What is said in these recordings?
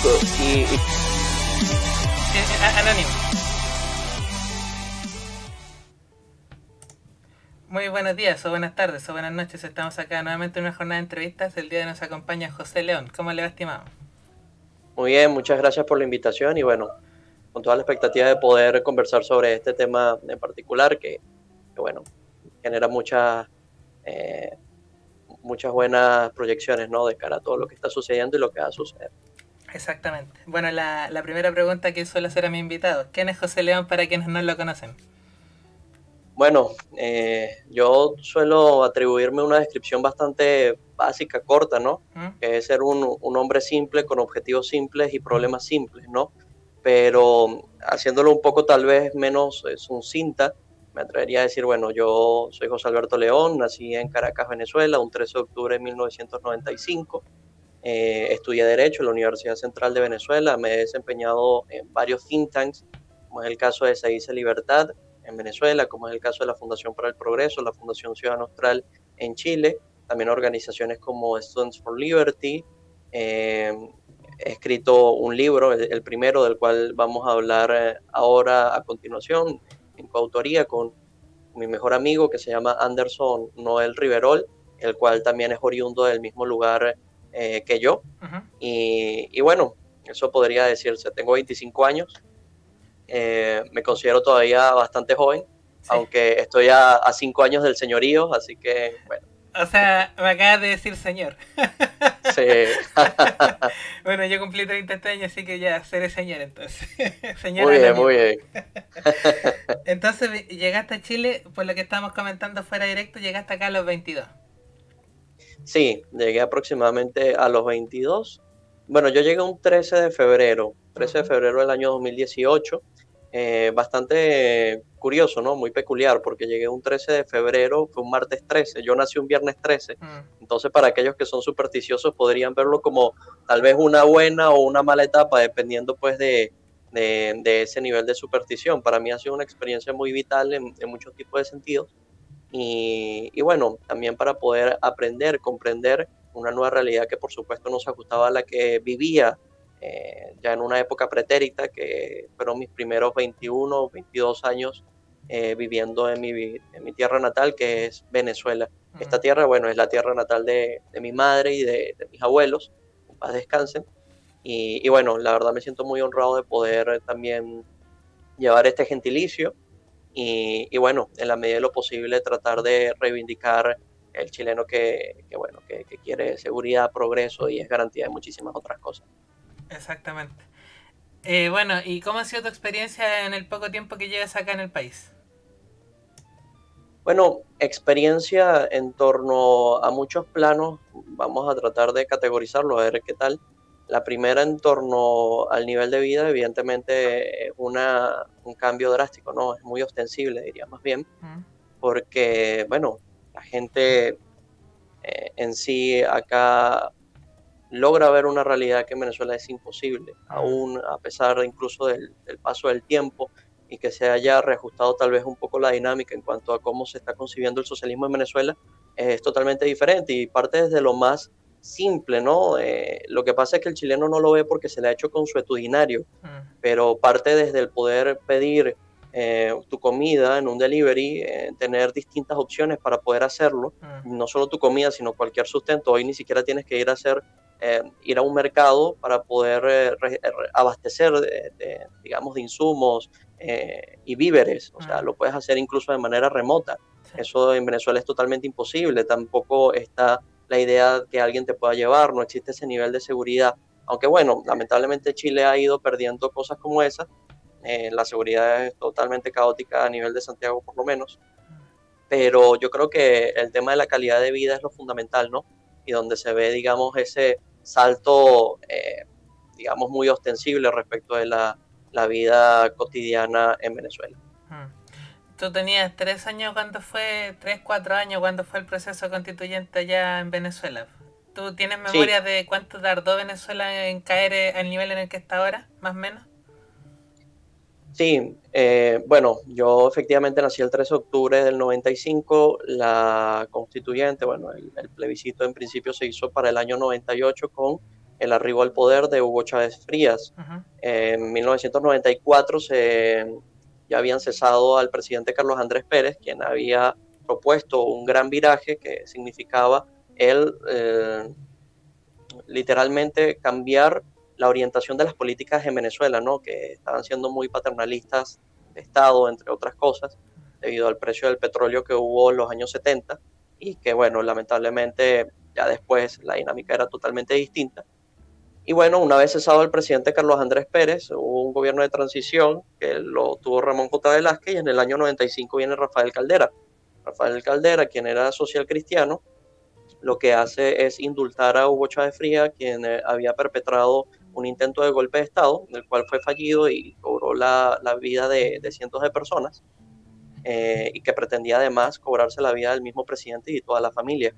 y Anónimo. Muy buenos días, o buenas tardes, o buenas noches. Estamos acá nuevamente en una jornada de entrevistas. El día de hoy nos acompaña José León. ¿Cómo le va, estimado? muy bien, muchas gracias por la invitación y bueno, con toda la expectativa de poder conversar sobre este tema en particular que bueno, genera eh, muchas buenas proyecciones, ¿no? De cara a todo lo que está sucediendo y lo que va a suceder. Exactamente. Bueno, la primera pregunta que suelo hacer a mis invitados. ¿Quién es José León para quienes no lo conocen? Bueno, yo suelo atribuirme una descripción bastante básica, corta, ¿no? ¿Mm? Que es ser un hombre simple, con objetivos simples y problemas simples, ¿no? Pero haciéndolo un poco tal vez menos sucinta, me atrevería a decir, bueno, yo soy José Alberto León, nací en Caracas, Venezuela, un 13 de octubre de 1995. Estudié Derecho en la Universidad Central de Venezuela, me he desempeñado en varios think tanks, como es el caso de Se Libertad en Venezuela, como es el caso de la Fundación para el Progreso, la Fundación Ciudadano Austral en Chile, también organizaciones como Students for Liberty. Eh, He escrito un libro, el primero del cual vamos a hablar ahora a continuación, en coautoría con mi mejor amigo que se llama Anderson Noel Riverol, el cual también es oriundo del mismo lugar que yo. Ujú. Y bueno, eso podría decirse. Tengo 25 años, me considero todavía bastante joven, Sí. aunque estoy a 5 años del señorío, así que bueno, O sea, me acabas de decir señor. sí. Bueno, yo cumplí 33 años, así que ya seré señor entonces. Señor Muy bien, muy anónimo. bien. Entonces, llegaste a Chile, por lo que estábamos comentando fuera directo, llegaste acá a los 22. Sí, llegué aproximadamente a los 22. Bueno, yo llegué un 13 de febrero, 13 de Ujú. febrero del año 2018. Bastante curioso, ¿no? Muy peculiar, porque llegué un 13 de febrero, fue un martes 13, yo nací un viernes 13. Mm. Entonces, para aquellos que son supersticiosos, podrían verlo como tal vez una buena o una mala etapa, dependiendo pues de ese nivel de superstición. Para mí ha sido una experiencia muy vital en muchos tipos de sentidos y bueno, también para poder aprender, comprender una nueva realidad que por supuesto no se ajustaba a la que vivía ya en una época pretérita, que fueron mis primeros 21, 22 años viviendo en mi tierra natal, que es Venezuela. Mm. Esta tierra, bueno, es la tierra natal de mi madre y de mis abuelos, en paz descansen. Y bueno, la verdad me siento muy honrado de poder también llevar este gentilicio y bueno, en la medida de lo posible tratar de reivindicar el chileno bueno, que quiere seguridad, progreso y es garantía de muchísimas otras cosas. Exactamente. Bueno, ¿y cómo ha sido tu experiencia en el poco tiempo que llevas acá en el país? Bueno, experiencia en torno a muchos planos, vamos a tratar de categorizarlo, a ver qué tal. La primera en torno al nivel de vida, evidentemente es un cambio drástico, ¿no? Es muy ostensible, diría más bien, Mm. porque, bueno, la gente en sí acá logra ver una realidad que en Venezuela es imposible, Mm. aún a pesar incluso del paso del tiempo y que se haya reajustado tal vez un poco la dinámica en cuanto a cómo se está concibiendo el socialismo en Venezuela, es totalmente diferente y parte desde lo más simple, ¿no? Lo que pasa es que el chileno no lo ve porque se le ha hecho consuetudinario, Mm. pero parte desde el poder pedir tu comida en un delivery, tener distintas opciones para poder hacerlo, Mm. no solo tu comida, sino cualquier sustento. Hoy ni siquiera tienes que ir a hacer, ir a un mercado para poder abastecer, digamos, de insumos y víveres. O sea, Mm. lo puedes hacer incluso de manera remota. Sí. Eso en Venezuela es totalmente imposible. Tampoco está la idea que alguien te pueda llevar, no existe ese nivel de seguridad. Aunque bueno, lamentablemente Chile ha ido perdiendo cosas como esas. La seguridad es totalmente caótica a nivel de Santiago por lo menos, pero yo creo que el tema de la calidad de vida es lo fundamental, ¿no? Y donde se ve, digamos, ese salto, digamos, muy ostensible respecto de la vida cotidiana en Venezuela. Mm. Tú tenías 3 años cuando fue, 3, 4 años cuando fue el proceso constituyente allá en Venezuela. ¿Tú tienes Sí, memoria de cuánto tardó Venezuela en caer al nivel en el que está ahora, más o menos? sí, bueno, yo efectivamente nací el 13 de octubre del 95. La constituyente, bueno, el plebiscito en principio se hizo para el año 98 con el arribo al poder de Hugo Chávez Frías. En 1994 ya habían cesado al presidente Carlos Andrés Pérez, quien había propuesto un gran viraje que significaba literalmente cambiar la orientación de las políticas en Venezuela, ¿no? Que estaban siendo muy paternalistas de Estado, entre otras cosas, debido al precio del petróleo que hubo en los años 70 y que, bueno, lamentablemente ya después la dinámica era totalmente distinta. Y bueno, una vez cesado el presidente Carlos Andrés Pérez, hubo un gobierno de transición que lo tuvo Ramón J. Velázquez y en el año 95 viene Rafael Caldera. Rafael Caldera, quien era social cristiano, lo que hace es indultar a Hugo Chávez Frías, quien había perpetrado un intento de golpe de Estado, el cual fue fallido y cobró la vida de cientos de personas, y que pretendía además cobrarse la vida del mismo presidente y toda la familia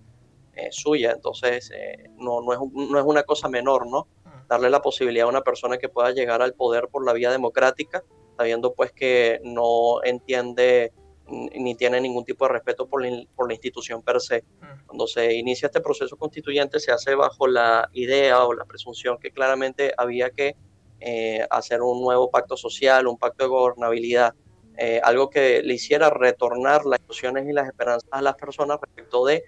suya. Entonces, no es una cosa menor, ¿no? Darle la posibilidad a una persona que pueda llegar al poder por la vía democrática, sabiendo pues que no entiende ni tiene ningún tipo de respeto por la institución per se. Cuando se inicia este proceso constituyente se hace bajo la idea o la presunción que claramente había que hacer un nuevo pacto social, un pacto de gobernabilidad, algo que le hiciera retornar las ilusiones y las esperanzas a las personas respecto de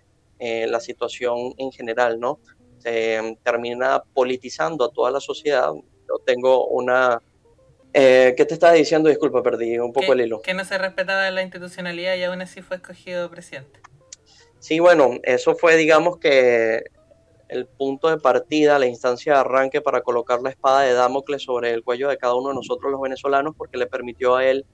la situación en general, ¿no? Se termina politizando a toda la sociedad. Yo tengo una... ¿qué te estaba diciendo? Disculpa, perdí un poco el hilo. Que no se respetaba la institucionalidad y aún así fue escogido presidente. Sí, bueno, eso fue, digamos que el punto de partida, la instancia de arranque para colocar la espada de Damocles sobre el cuello de cada uno de nosotros los venezolanos, porque le permitió a él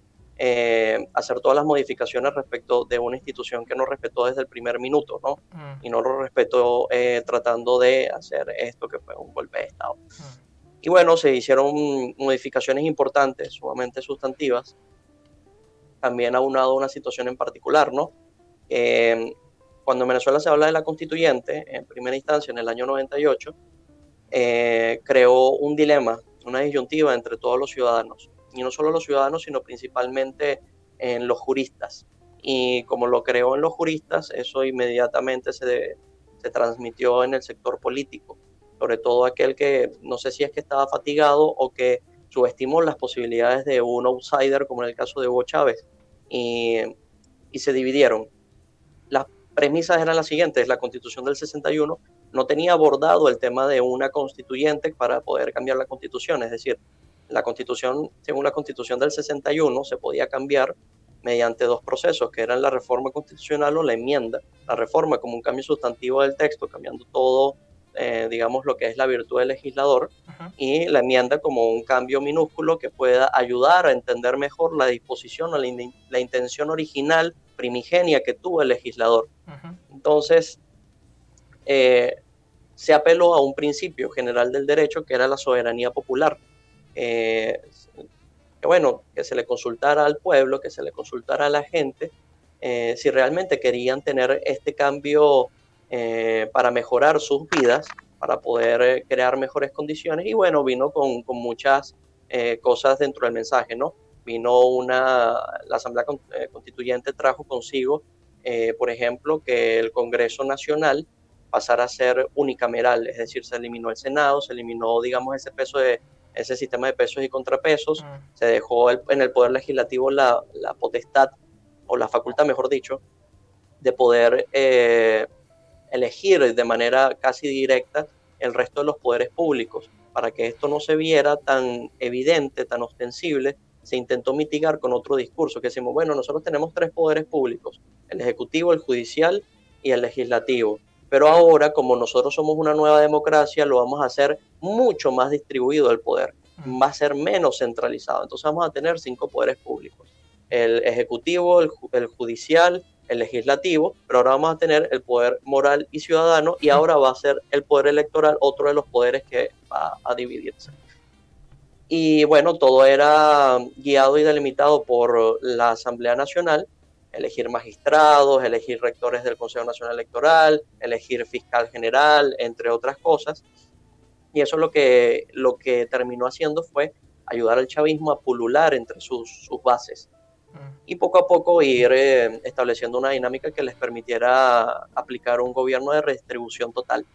hacer todas las modificaciones respecto de una institución que no respetó desde el primer minuto, ¿no? Y no lo respetó tratando de hacer esto que fue un golpe de Estado. Y bueno, se hicieron modificaciones importantes, sumamente sustantivas, también aunado a una situación en particular, ¿no? Cuando en Venezuela se habla de la constituyente, en primera instancia, en el año 98, creó un dilema, una disyuntiva entre todos los ciudadanos. Y no solo los ciudadanos, sino principalmente en los juristas. Y como lo creó en los juristas, eso inmediatamente se transmitió en el sector político. Sobre todo aquel que no sé si es que estaba fatigado o que subestimó las posibilidades de un outsider, como en el caso de Hugo Chávez. Y se dividieron. Las premisas eran las siguientes: la Constitución del 61 no tenía abordado el tema de una constituyente para poder cambiar la Constitución, es decir, la Constitución, según la Constitución del 61, se podía cambiar mediante dos procesos, que eran la reforma constitucional o la enmienda. La reforma como un cambio sustantivo del texto, cambiando todo, digamos, lo que es la virtud del legislador, y la enmienda como un cambio minúsculo que pueda ayudar a entender mejor la disposición o la intención original primigenia que tuvo el legislador. Entonces, se apeló a un principio general del derecho que era la soberanía popular. Que bueno, que se le consultara al pueblo, que se le consultara a la gente si realmente querían tener este cambio para mejorar sus vidas, para poder crear mejores condiciones. Y bueno, vino con muchas cosas dentro del mensaje, ¿no? La Asamblea Constituyente trajo consigo, por ejemplo, que el Congreso Nacional pasara a ser unicameral, es decir, se eliminó el Senado, se eliminó, digamos, ese sistema de pesos y contrapesos, se dejó en el Poder Legislativo la potestad, o la facultad, mejor dicho, de poder elegir de manera casi directa el resto de los poderes públicos. Para que esto no se viera tan evidente, tan ostensible, se intentó mitigar con otro discurso, que decimos, bueno, nosotros tenemos tres poderes públicos: el ejecutivo, el judicial y el legislativo. Pero ahora, como nosotros somos una nueva democracia, lo vamos a hacer mucho más distribuido el poder. Va a ser menos centralizado. Entonces vamos a tener 5 poderes públicos: el ejecutivo, el judicial, el legislativo, pero ahora vamos a tener el poder moral y ciudadano, y ahora va a ser el poder electoral, otro de los poderes que va a dividirse. Y bueno, todo era guiado y delimitado por la Asamblea Nacional: elegir magistrados, elegir rectores del Consejo Nacional Electoral, elegir fiscal general, entre otras cosas. Y eso lo que terminó haciendo fue ayudar al chavismo a pulular entre sus bases. Y poco a poco ir estableciendo una dinámica que les permitiera aplicar un gobierno de redistribución total.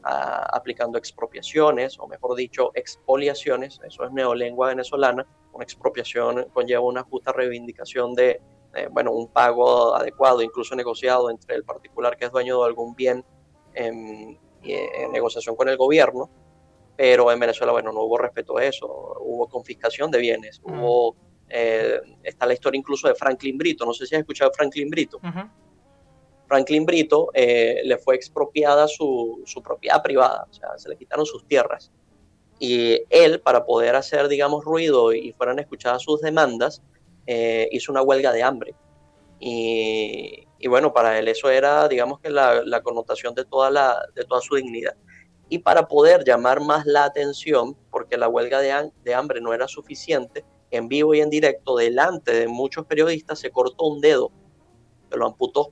aplicando expropiaciones, o mejor dicho, expoliaciones. Eso es neolengua venezolana. Una expropiación conlleva una justa reivindicación de bueno, un pago adecuado, incluso negociado entre el particular que es dueño de algún bien en negociación con el gobierno. Pero en Venezuela, bueno, no hubo respeto a eso, hubo confiscación de bienes, está la historia incluso de Franklin Brito. No sé si has escuchado de Franklin Brito. Franklin Brito le fue expropiada su propiedad privada, o sea, se le quitaron sus tierras. Y él, para poder hacer, digamos, ruido y fueran escuchadas sus demandas, hizo una huelga de hambre. Y bueno, para él eso era, digamos, que la connotación de toda su dignidad. Y para poder llamar más la atención, porque la huelga de hambre no era suficiente, en vivo y en directo, delante de muchos periodistas, se cortó un dedo, se lo amputó,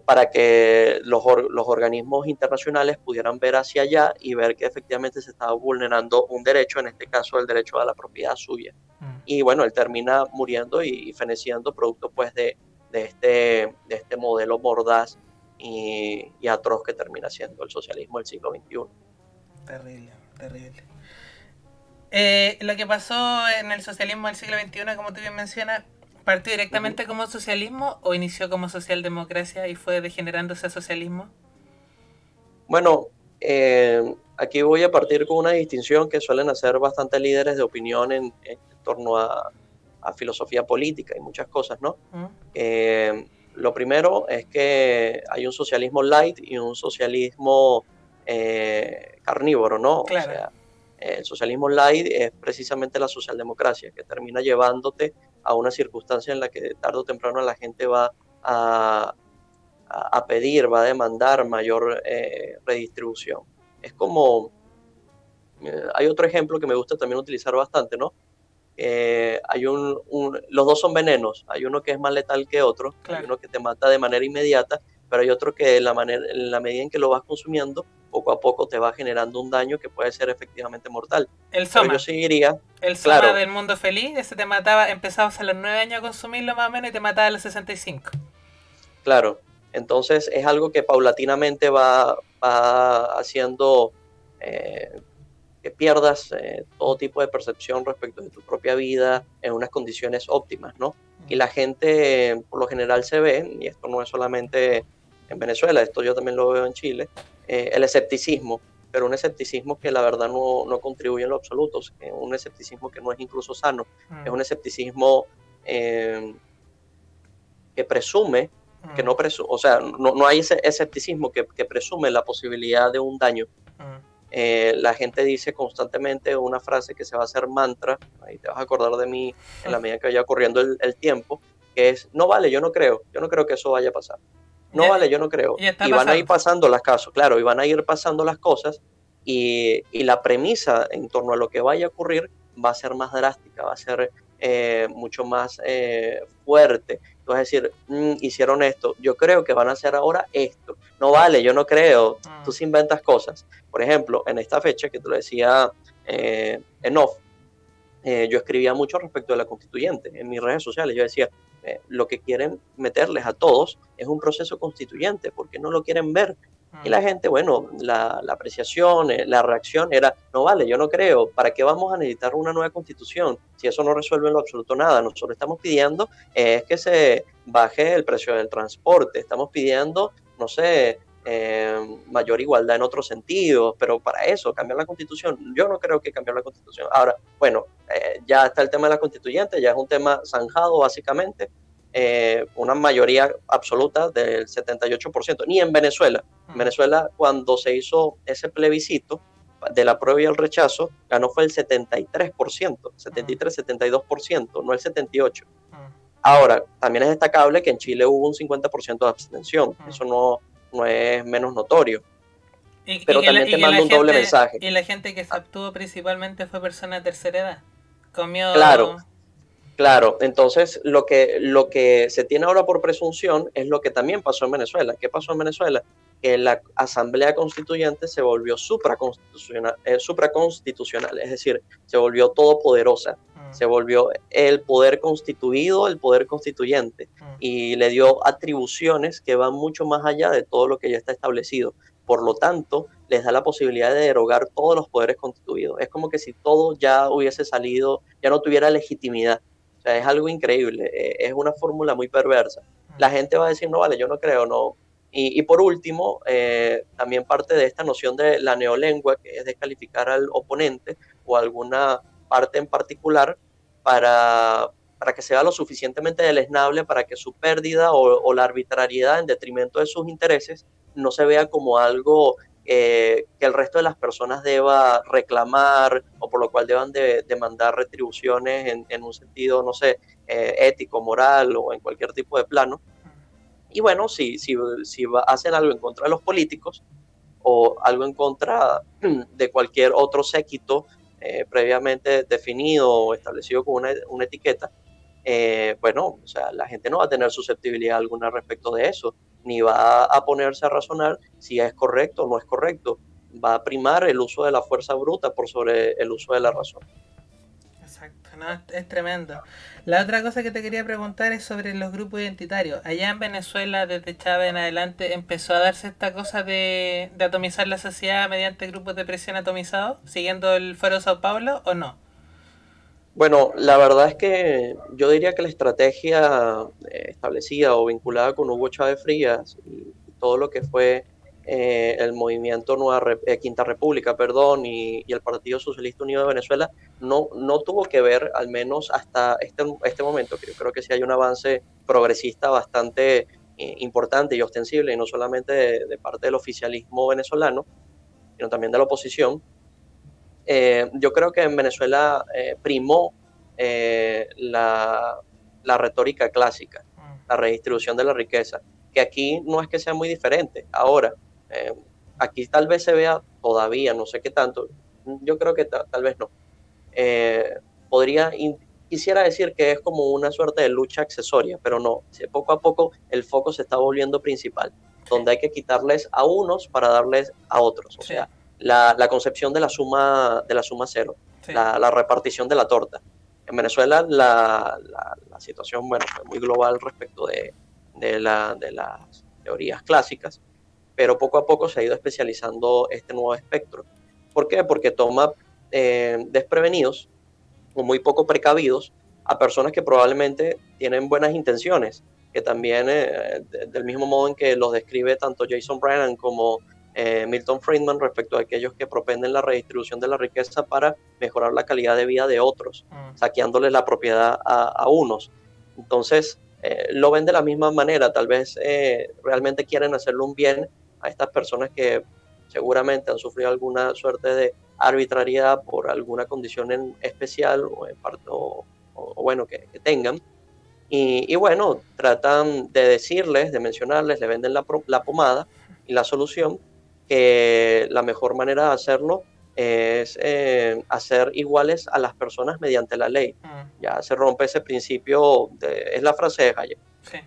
para que los organismos internacionales pudieran ver hacia allá y ver que efectivamente se estaba vulnerando un derecho, en este caso el derecho a la propiedad suya. Y bueno, él termina muriendo y feneciendo producto pues de este modelo mordaz y atroz que termina siendo el socialismo del siglo XXI. Terrible, terrible. Lo que pasó en el socialismo del siglo XXI, como tú bien mencionas, ¿partió directamente como socialismo o inició como socialdemocracia y fue degenerándose a socialismo? Bueno, aquí voy a partir con una distinción que suelen hacer bastantes líderes de opinión en torno a filosofía política y muchas cosas, ¿no? Lo primero es que hay un socialismo light y un socialismo carnívoro, ¿no? Claro. O sea, el socialismo light es precisamente la socialdemocracia, que termina llevándote a una circunstancia en la que tarde o temprano la gente va a pedir, va a demandar mayor redistribución. Es como, hay otro ejemplo que me gusta también utilizar bastante, ¿no? Hay los dos son venenos, hay uno que es más letal que otro, claro. Hay uno que te mata de manera inmediata, pero hay otro que en la medida en que lo vas consumiendo, poco a poco te va generando un daño que puede ser efectivamente mortal. El Soma. Pero yo seguiría, el Soma, claro, del Mundo Feliz, ese te mataba, empezabas a los 9 años a consumirlo más o menos y te mataba a los 65. Claro, entonces es algo que paulatinamente va haciendo que pierdas todo tipo de percepción respecto de tu propia vida en unas condiciones óptimas, ¿no? Y la gente, por lo general, se ve, y esto no es solamente en Venezuela, esto yo también lo veo en Chile, el escepticismo, pero un escepticismo que la verdad no contribuye en lo absoluto, un escepticismo que no es incluso sano, es un escepticismo que presume, que no presume, o sea, no hay ese escepticismo que presume la posibilidad de un daño. La gente dice constantemente una frase que se va a hacer mantra, ahí te vas a acordar de mí en la medida que vaya corriendo el tiempo, que es, no vale, yo no creo que eso vaya a pasar. No vale, yo no creo. Y van a ir pasando las cosas, claro, y van a ir pasando las cosas y la premisa en torno a lo que vaya a ocurrir va a ser más drástica, va a ser mucho más fuerte. Tú vas a decir, hicieron esto, yo creo que van a hacer ahora esto. No vale, yo no creo, tú se inventas cosas. Por ejemplo, en esta fecha que te lo decía en off, yo escribía mucho respecto de la constituyente en mis redes sociales. Yo decía, lo que quieren meterles a todos es un proceso constituyente, porque no lo quieren ver. Y la gente, bueno, la apreciación, la reacción era, no vale, yo no creo, ¿para qué vamos a necesitar una nueva constitución? Si eso no resuelve en lo absoluto nada. Nosotros estamos pidiendo es que se baje el precio del transporte, estamos pidiendo, no sé, mayor igualdad en otros sentidos, pero para eso, cambiar la constitución, yo no creo que cambiar la constitución. Ahora, bueno, ya está el tema de la constituyente, ya es un tema zanjado básicamente, una mayoría absoluta del 78%, ni en Venezuela. En Venezuela, cuando se hizo ese plebiscito del apruebo y el rechazo, ganó fue el 73%, 73-72%, no el 78%. Ahora, también es destacable que en Chile hubo un 50% de abstención, eso no es menos notorio. Pero también te manda un doble mensaje. Y la gente que se abstuvo principalmente fue persona de tercera edad. Comió... Claro, entonces lo que se tiene ahora por presunción es lo que también pasó en Venezuela. ¿Qué pasó en Venezuela? Que la Asamblea Constituyente se volvió supraconstitucional, es decir, se volvió todopoderosa, se volvió el poder constituido, el poder constituyente, y le dio atribuciones que van mucho más allá de todo lo que ya está establecido. por lo tanto, les da la posibilidad de derogar todos los poderes constituidos. Es como que si todo ya hubiese salido, ya no tuviera legitimidad. O sea, es algo increíble, es una fórmula muy perversa. La gente va a decir, no, vale, yo no creo, no. Y por último, también parte de esta noción de la neolengua, que es descalificar al oponente o alguna parte en particular para que sea lo suficientemente deleznable para que su pérdida o la arbitrariedad en detrimento de sus intereses no se vea como algo que el resto de las personas deba reclamar o por lo cual deban demandar retribuciones en un sentido, no sé, ético, moral o en cualquier tipo de plano. Y bueno, si hacen algo en contra de los políticos o algo en contra de cualquier otro séquito previamente definido o establecido con una etiqueta, bueno, o sea, la gente no va a tener susceptibilidad alguna respecto de eso, ni va a ponerse a razonar si es correcto o no es correcto. Va a primar el uso de la fuerza bruta por sobre el uso de la razón. Exacto, no, es tremendo. La otra cosa que te quería preguntar es sobre los grupos identitarios. Allá en Venezuela, desde Chávez en adelante, ¿empezó a darse esta cosa de atomizar la sociedad mediante grupos de presión atomizados, siguiendo el Foro Sao Paulo o no? Bueno, la verdad es que yo diría que la estrategia establecida o vinculada con Hugo Chávez Frías y todo lo que fue el movimiento Quinta República, perdón, y el Partido Socialista Unido de Venezuela no tuvo que ver, al menos hasta este momento, que yo creo que sí hay un avance progresista bastante importante y ostensible, y no solamente de parte del oficialismo venezolano, sino también de la oposición. Yo creo que en Venezuela primó la retórica clásica, la redistribución de la riqueza, que aquí no es que sea muy diferente. Ahora, aquí tal vez se vea todavía, no sé qué tanto, yo creo que tal vez no. Eh, podría, quisiera decir que es como una suerte de lucha accesoria, pero no, poco a poco el foco se está volviendo principal, donde hay que quitarles a unos para darles a otros. O sea, la concepción de la suma cero, la repartición de la torta. En Venezuela la situación, bueno, fue muy global respecto de las teorías clásicas, pero poco a poco se ha ido especializando este nuevo espectro. ¿Por qué? Porque toma desprevenidos o muy poco precavidos a personas que probablemente tienen buenas intenciones, que también del mismo modo en que los describe tanto Jason Brennan como Milton Friedman respecto a aquellos que propenden la redistribución de la riqueza para mejorar la calidad de vida de otros, saqueándoles la propiedad a unos. Entonces, lo ven de la misma manera, tal vez realmente quieren hacerle un bien a estas personas que seguramente han sufrido alguna suerte de arbitrariedad por alguna condición en especial o bueno, que tengan. Y bueno, tratan de decirles, de mencionarles, le venden la pomada y la solución, que la mejor manera de hacerlo es hacer iguales a las personas mediante la ley. Ya se rompe ese principio, es la frase de Hayek. Sí.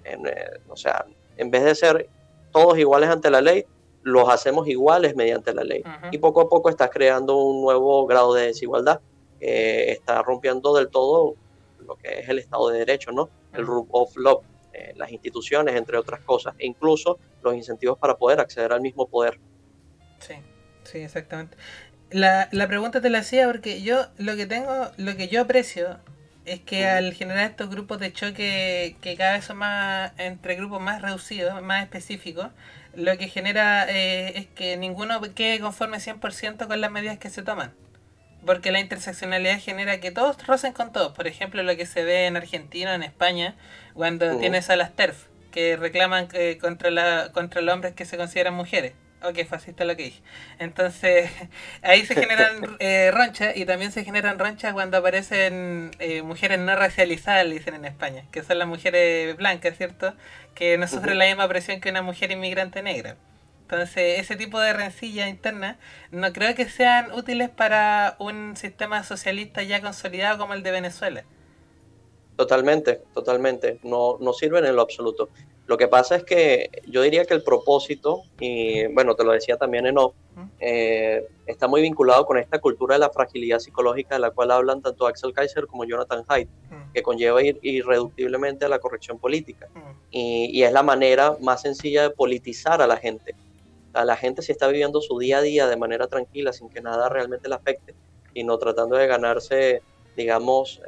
O sea, en vez de ser todos iguales ante la ley, los hacemos iguales mediante la ley. Y poco a poco está creando un nuevo grado de desigualdad, que está rompiendo del todo lo que es el Estado de Derecho, ¿no? El rule of law, las instituciones, entre otras cosas, e incluso los incentivos para poder acceder al mismo poder. Sí, sí, exactamente. La pregunta te la hacía porque yo lo que yo aprecio es que al generar estos grupos de choque que cada vez son más entre grupos más reducidos, más específicos, lo que genera es que ninguno quede conforme 100% con las medidas que se toman. Porque la interseccionalidad genera que todos rocen con todos. Por ejemplo, lo que se ve en Argentina, en España, cuando tienes a las TERF, que reclaman contra los hombres que se consideran mujeres. Ok, fascista lo que dije. Entonces, ahí se generan ronchas, y también se generan ronchas cuando aparecen mujeres no racializadas, le dicen en España, que son las mujeres blancas, ¿cierto? Que no sufren la misma presión que una mujer inmigrante negra. Entonces, ese tipo de rencillas internas no creo que sean útiles para un sistema socialista ya consolidado como el de Venezuela. Totalmente. No sirven en lo absoluto. Lo que pasa es que yo diría que el propósito, y bueno, te lo decía también en off, está muy vinculado con esta cultura de la fragilidad psicológica de la cual hablan tanto Axel Kaiser como Jonathan Haidt, que conlleva irreductiblemente a la corrección política. Y es la manera más sencilla de politizar a la gente. La gente sí está viviendo su día a día de manera tranquila, sin que nada realmente la afecte, y no tratando de ganarse, digamos,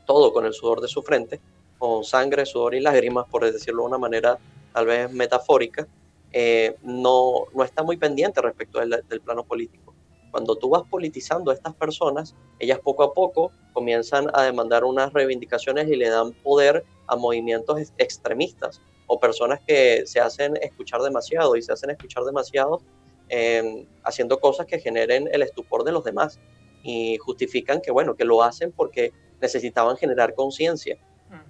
todo con el sudor de su frente, con sangre, sudor y lágrimas, por decirlo de una manera tal vez metafórica, no está muy pendiente respecto del plano político. Cuando tú vas politizando a estas personas, ellas poco a poco comienzan a demandar unas reivindicaciones y le dan poder a movimientos extremistas o personas que se hacen escuchar demasiado y se hacen escuchar demasiado haciendo cosas que generen el estupor de los demás y justifican que, bueno, que lo hacen porque necesitaban generar conciencia.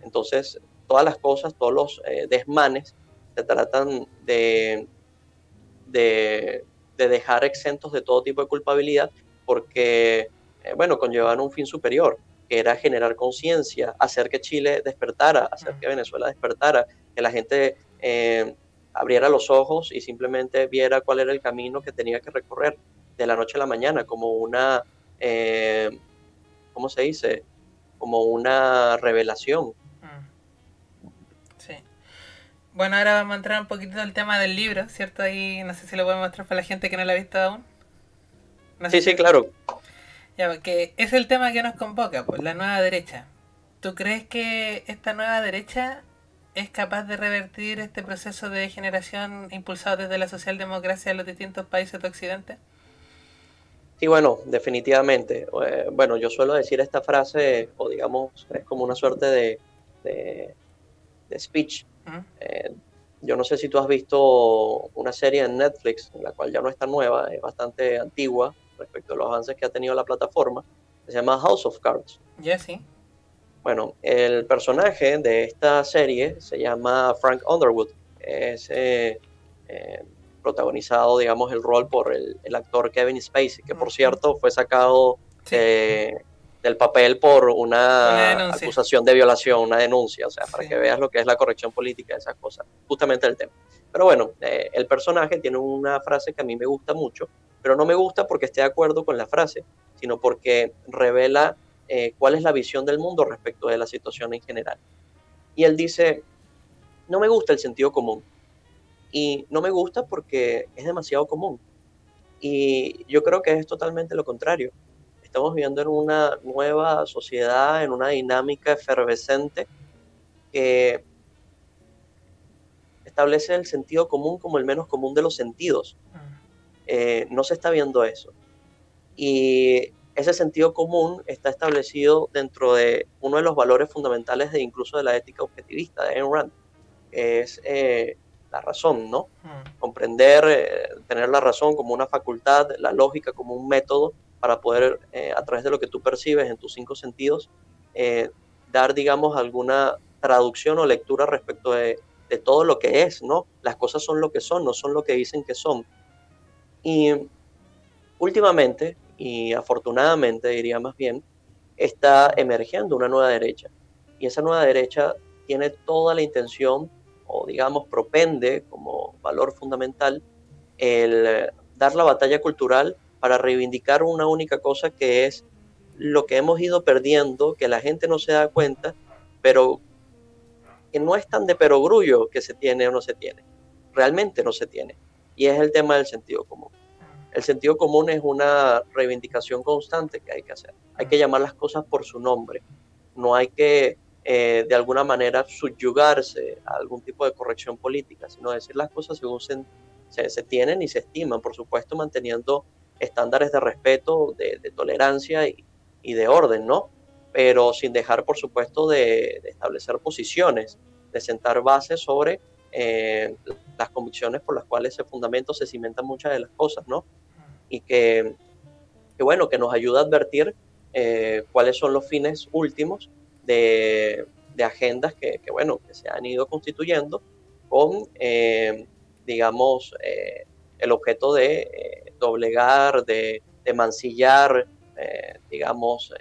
Entonces, todas las cosas, todos los desmanes se tratan de dejar exentos de todo tipo de culpabilidad porque, bueno, conllevaban un fin superior, que era generar conciencia, hacer que Chile despertara, hacer que Venezuela despertara, que la gente abriera los ojos y simplemente viera cuál era el camino que tenía que recorrer de la noche a la mañana, como una, ¿cómo se dice? Como una revelación. Sí. Bueno, ahora vamos a entrar un poquito al tema del libro, ¿cierto? Ahí no sé si lo podemos mostrar para la gente que no lo ha visto aún. No sé Sí, claro. Ya, porque es el tema que nos convoca, pues, la nueva derecha. ¿Tú crees que esta nueva derecha es capaz de revertir este proceso de degeneración impulsado desde la socialdemocracia en los distintos países de Occidente? Sí, bueno, definitivamente. Bueno, yo suelo decir esta frase, o digamos, es como una suerte de, de speech. Yo no sé si tú has visto una serie en Netflix, la cual ya no es tan nueva, es bastante antigua respecto a los avances que ha tenido la plataforma, que se llama House of Cards. Ya, sí. Bueno, el personaje de esta serie se llama Frank Underwood. Es protagonizado, digamos, el rol por el actor Kevin Spacey, que por cierto fue sacado del papel por una acusación de violación, una denuncia, o sea, para que veas lo que es la corrección política de esas cosas, justamente el tema. Pero bueno, el personaje tiene una frase que a mí me gusta mucho, pero no me gusta porque esté de acuerdo con la frase, sino porque revela cuál es la visión del mundo respecto de la situación en general. Y él dice, no me gusta el sentido común. Y no me gusta porque es demasiado común. Y yo creo que es totalmente lo contrario. Estamos viviendo en una nueva sociedad, en una dinámica efervescente que establece el sentido común como el menos común de los sentidos. No se está viendo eso. Y ese sentido común está establecido dentro de uno de los valores fundamentales de incluso de la ética objetivista de Ayn Rand, que es la razón, ¿no? Comprender, tener la razón como una facultad, la lógica como un método para poder, a través de lo que tú percibes en tus 5 sentidos, dar, digamos, alguna traducción o lectura respecto de todo lo que es, ¿no? Las cosas son lo que son, no son lo que dicen que son. Y últimamente, y afortunadamente diría más bien, está emergiendo una nueva derecha. Y esa nueva derecha tiene toda la intención, o digamos, propende como valor fundamental, el dar la batalla cultural para reivindicar una única cosa que es lo que hemos ido perdiendo, que la gente no se da cuenta, pero que no es tan de perogrullo que se tiene o no se tiene. Realmente no se tiene. Y es el tema del sentido común. El sentido común es una reivindicación constante que hay que hacer. Hay que llamar las cosas por su nombre. No hay que, de alguna manera, subyugarse a algún tipo de corrección política, sino decir las cosas según se tienen y se estiman, por supuesto, manteniendo estándares de respeto, de tolerancia y de orden, ¿no? Pero sin dejar, por supuesto, de establecer posiciones, de sentar bases sobre las convicciones por las cuales se fundamentan, se cimentan muchas de las cosas, ¿no? Y que bueno, que nos ayuda a advertir cuáles son los fines últimos de agendas bueno, que se han ido constituyendo con, digamos, el objeto de doblegar, de mancillar, digamos,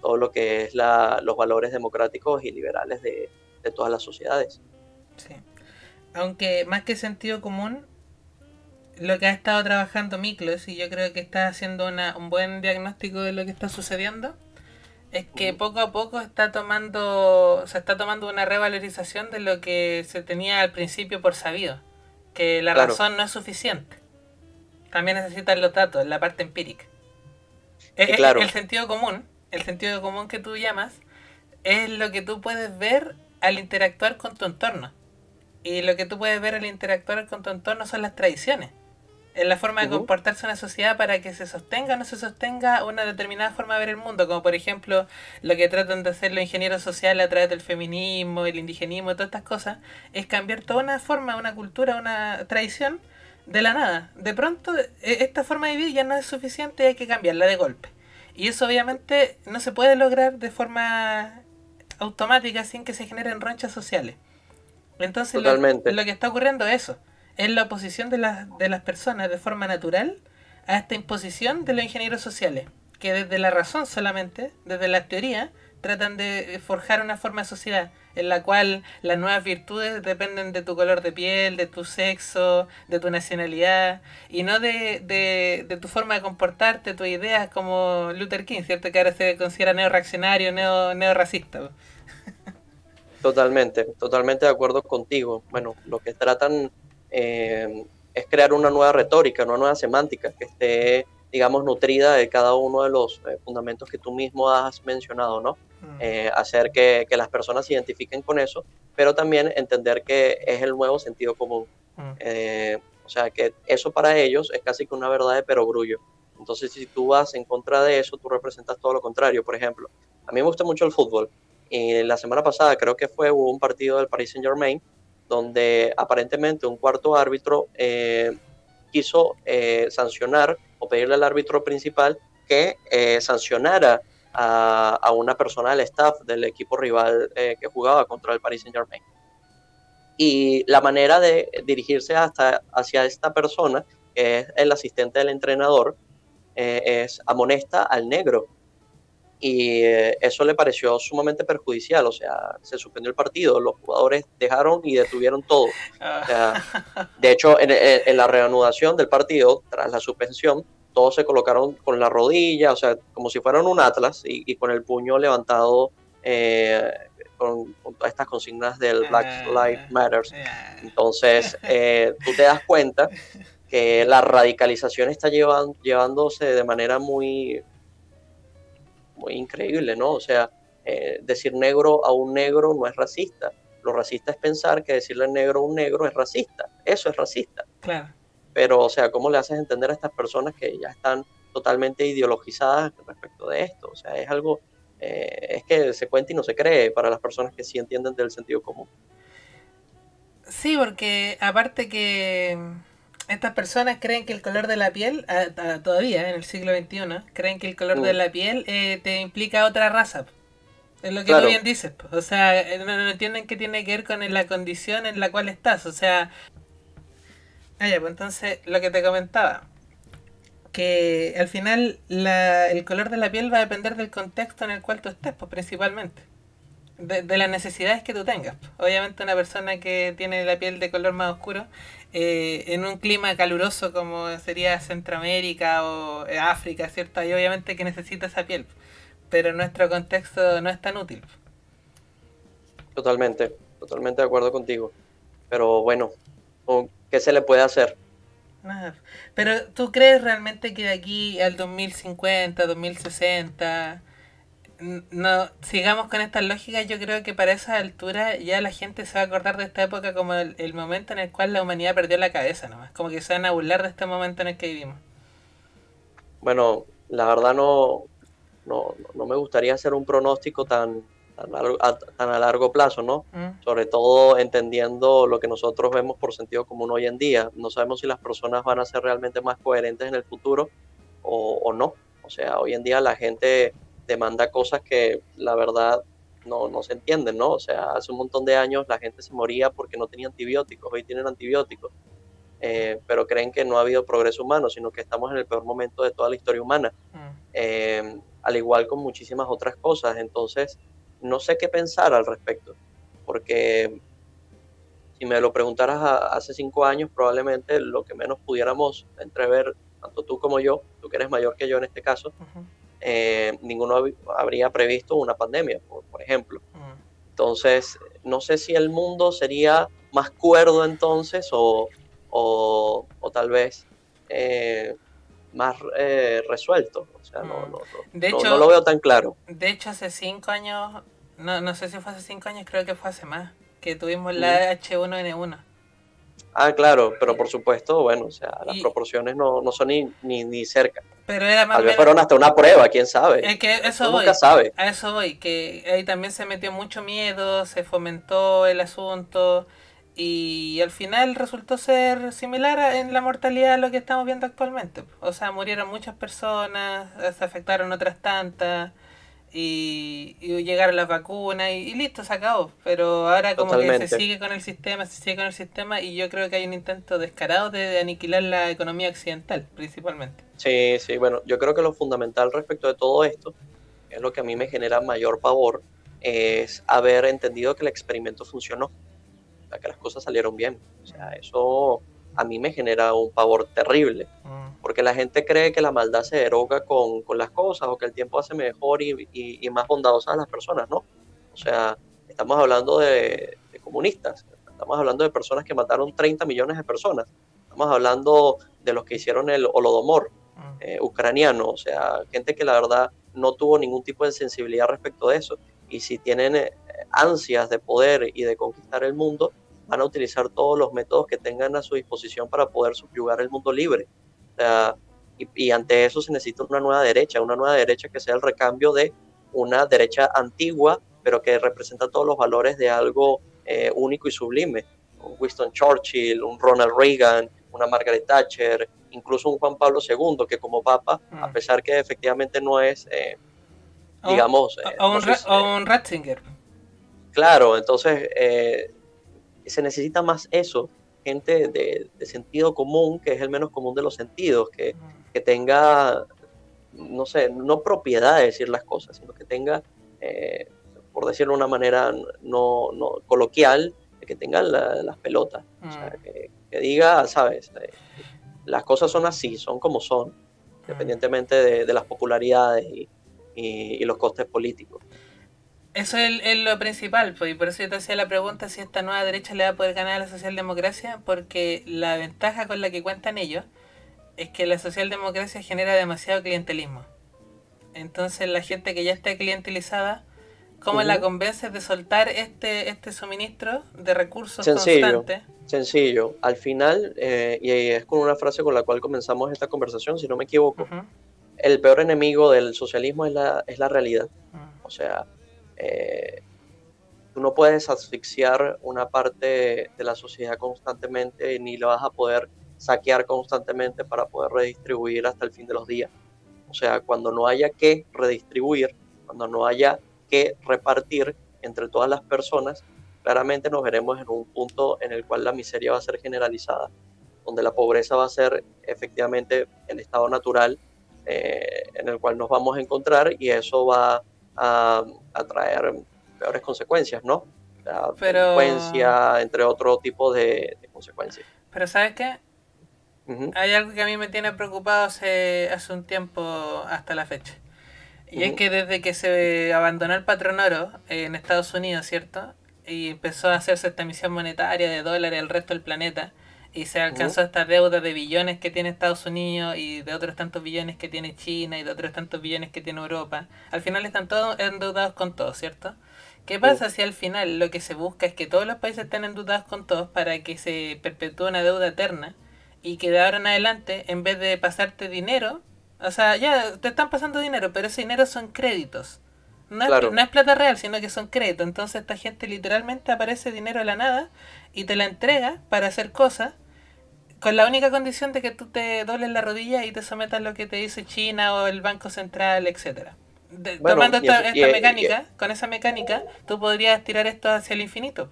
todo lo que es los valores democráticos y liberales de todas las sociedades. Sí. Aunque más que sentido común, lo que ha estado trabajando Miklos, y yo creo que está haciendo un buen diagnóstico de lo que está sucediendo, es que poco a poco se está tomando una revalorización de lo que se tenía al principio por sabido, que la Claro, razón no es suficiente. También necesitas los datos, la parte empírica. y claro, El sentido común que tú llamas, es lo que tú puedes ver al interactuar con tu entorno. Y lo que tú puedes ver al interactuar con tu entorno son las tradiciones. Es la forma de ujú, comportarse una sociedad para que se sostenga o no se sostenga una determinada forma de ver el mundo, como por ejemplo lo que tratan de hacer los ingenieros sociales a través del feminismo, el indigenismo, todas estas cosas, es cambiar toda una forma, una cultura, una tradición de la nada. De pronto, esta forma de vivir ya no es suficiente y hay que cambiarla de golpe. Y eso obviamente no se puede lograr de forma automática sin que se generen ronchas sociales. Entonces totalmente. lo que está ocurriendo es eso, es la oposición de las personas de forma natural a esta imposición de los ingenieros sociales, que desde la razón solamente, desde la teoría, tratan de forjar una forma de sociedad en la cual las nuevas virtudes dependen de tu color de piel, de tu sexo, de tu nacionalidad, y no de tu forma de comportarte, tus ideas, como Luther King, ¿cierto? Que ahora se considera neo-reaccionario, neo-racista. Totalmente, totalmente de acuerdo contigo. Bueno, lo que tratan es crear una nueva retórica, una nueva semántica que esté, digamos, nutrida de cada uno de los fundamentos que tú mismo has mencionado, ¿no? Hacer que las personas se identifiquen con eso, pero también entender que es el nuevo sentido común. Mm. O sea, que eso para ellos es casi que una verdad de perogrullo. Entonces, si tú vas en contra de eso, tú representas todo lo contrario. Por ejemplo, a mí me gusta mucho el fútbol. Y la semana pasada creo que hubo un partido del Paris Saint-Germain donde aparentemente un cuarto árbitro quiso sancionar o pedirle al árbitro principal que sancionara a una persona del staff del equipo rival que jugaba contra el Paris Saint-Germain. Y la manera de dirigirse hacia esta persona, que es el asistente del entrenador, es amonesta al negro y eso le pareció sumamente perjudicial, o sea, se suspendió el partido, los jugadores dejaron y detuvieron todo. O sea, de hecho, en la reanudación del partido, tras la suspensión, todos se colocaron con la rodilla, o sea, como si fueran un atlas y con el puño levantado con todas estas consignas del Black Lives Matter. Entonces, tú te das cuenta que la radicalización está llevándose de manera muy, muy increíble, ¿no? O sea, decir negro a un negro no es racista. Lo racista es pensar que decirle negro a un negro es racista. Eso es racista. Claro. Pero, o sea, ¿cómo le haces entender a estas personas que ya están totalmente ideologizadas respecto de esto? O sea, es algo, es que se cuenta y no se cree para las personas que sí entienden del sentido común. Sí, porque aparte que estas personas creen que el color de la piel, todavía en el siglo XXI, creen que el color de Mm, la piel te implica otra raza. Es lo que tú claro, bien dices. O sea, no entienden que tiene que ver con la condición en la cual estás. O sea, pues entonces lo que te comentaba, que al final el color de la piel va a depender del contexto en el cual tú estés, pues principalmente. De las necesidades que tú tengas. Obviamente una persona que tiene la piel de color más oscuro, en un clima caluroso como sería Centroamérica o África, ¿cierto? Y obviamente que necesita esa piel, pero en nuestro contexto no es tan útil. totalmente, totalmente de acuerdo contigo. Pero bueno, ¿qué se le puede hacer? Nada. Pero ¿tú crees realmente que de aquí al 2050, 2060, no sigamos con estas lógicas? Yo creo que para esa altura ya la gente se va a acordar de esta época como el momento en el cual la humanidad perdió la cabeza nomás, como que se van a burlar de este momento en el que vivimos. Bueno, la verdad no me gustaría hacer un pronóstico tan a largo plazo, ¿no? ¿Mm? Sobre todo entendiendo lo que nosotros vemos por sentido común hoy en día. No sabemos si las personas van a ser realmente más coherentes en el futuro o no. O sea, hoy en día la gente demanda cosas que la verdad no se entienden, ¿no? O sea, hace un montón de años la gente se moría porque no tenía antibióticos, hoy tienen antibióticos, pero creen que no ha habido progreso humano, sino que estamos en el peor momento de toda la historia humana, ¿Mm? al igual con muchísimas otras cosas. Entonces, no sé qué pensar al respecto, porque si me lo preguntaras hace 5 años, probablemente lo que menos pudiéramos entrever, tanto tú como yo, tú que eres mayor que yo en este caso, Ujú. ninguno habría previsto una pandemia, por ejemplo. Mm. Entonces, no sé si el mundo sería más cuerdo entonces o tal vez más resuelto. O sea, De no hecho, lo veo tan claro. de hecho, hace 5 años, no sé si fue hace 5 años, creo que fue hace más, que tuvimos Ujú. la H1N1. Ah, claro, pero por supuesto, bueno, o sea, las Y, proporciones no son ni cerca. pero era más Tal vez menos. fueron hasta una prueba, quién sabe. Es que Uno nunca sabe. a eso voy, que ahí también se metió mucho miedo, se fomentó el asunto y al final resultó ser similar en la mortalidad a lo que estamos viendo actualmente. O sea, murieron muchas personas, se afectaron otras tantas y llegaron las vacunas y listo, se acabó. Pero ahora como que se Totalmente. sigue con el sistema, se sigue con el sistema y yo creo que hay un intento descarado de aniquilar la economía occidental, principalmente. Sí, sí, bueno, yo creo que lo fundamental respecto de todo esto, que es lo que a mí me genera mayor pavor, es haber entendido que el experimento funcionó, o sea, que las cosas salieron bien. O sea, eso a mí me genera un pavor terrible, Mm. porque la gente cree que la maldad se deroga con las cosas o que el tiempo hace mejor y más bondadosas a las personas, ¿no? O sea, estamos hablando de comunistas, estamos hablando de personas que mataron 30 millones de personas, estamos hablando de los que hicieron el Holodomor ucraniano, o sea, gente que la verdad no tuvo ningún tipo de sensibilidad respecto de eso. Y si tienen ansias de poder y de conquistar el mundo, van a utilizar todos los métodos que tengan a su disposición para poder subyugar el mundo libre. O sea, y ante eso se necesita una nueva derecha que sea el recambio de una derecha antigua, pero que representa todos los valores de algo único y sublime. Un Winston Churchill, un Ronald Reagan, una Margaret Thatcher, incluso un Juan Pablo II, que como papa, a pesar que efectivamente no es, O, digamos, no sé, o un Ratzinger. claro, entonces se necesita más eso, gente de sentido común, que es el menos común de los sentidos, que tenga, no sé, no propiedad de decir las cosas, sino que tenga, por decirlo de una manera no coloquial, que tenga las pelotas, o sea, que diga, sabes, las cosas son así, son como son, independientemente de las popularidades y los costes políticos. Eso es lo principal, pues, y por eso yo te hacía la pregunta si esta nueva derecha le va a poder ganar a la socialdemocracia, porque la ventaja con la que cuentan ellos es que la socialdemocracia genera demasiado clientelismo. Entonces la gente que ya está clientelizada, ¿cómo la convences de soltar este suministro de recursos Sencillo, constantes? sencillo. Al final, y es con una frase con la cual comenzamos esta conversación, si no me equivoco, Uh-huh. el peor enemigo del socialismo es la realidad. O sea, tú no puedes asfixiar una parte de la sociedad constantemente, ni la vas a poder saquear constantemente para poder redistribuir hasta el fin de los días. O sea, cuando no haya que redistribuir, cuando no haya que repartir entre todas las personas, claramente nos veremos en un punto en el cual la miseria va a ser generalizada, donde la pobreza va a ser efectivamente el estado natural en el cual nos vamos a encontrar, y eso va a traer peores consecuencias, ¿no? La Pero, delincuencia, entre otro tipo de consecuencias. pero ¿sabes qué? Uh-huh, Hay algo que a mí me tiene preocupado hace un tiempo hasta la fecha. Y es uh-huh, que desde que se abandonó el patrón oro en Estados Unidos, ¿cierto? Y empezó a hacerse esta emisión monetaria de dólares al resto del planeta, y se uh-huh. alcanzó esta deuda de billones que tiene Estados Unidos y de otros tantos billones que tiene China y de otros tantos billones que tiene Europa. Al final están todos endeudados con todos, ¿cierto? ¿Qué Uh-huh. pasa si al final lo que se busca es que todos los países estén endeudados con todos para que se perpetúe una deuda eterna y que de ahora en adelante, en vez de pasarte dinero, o sea, ya te están pasando dinero, pero ese dinero son créditos. Claro. No es plata real, sino que son créditos. Entonces esta gente literalmente aparece dinero de la nada y te la entrega para hacer cosas con la única condición de que tú te dobles la rodilla y te sometas a lo que te dice China o el Banco Central, etcétera. Bueno, Tomando y eso, esta mecánica, con esa mecánica, tú podrías tirar esto hacia el infinito.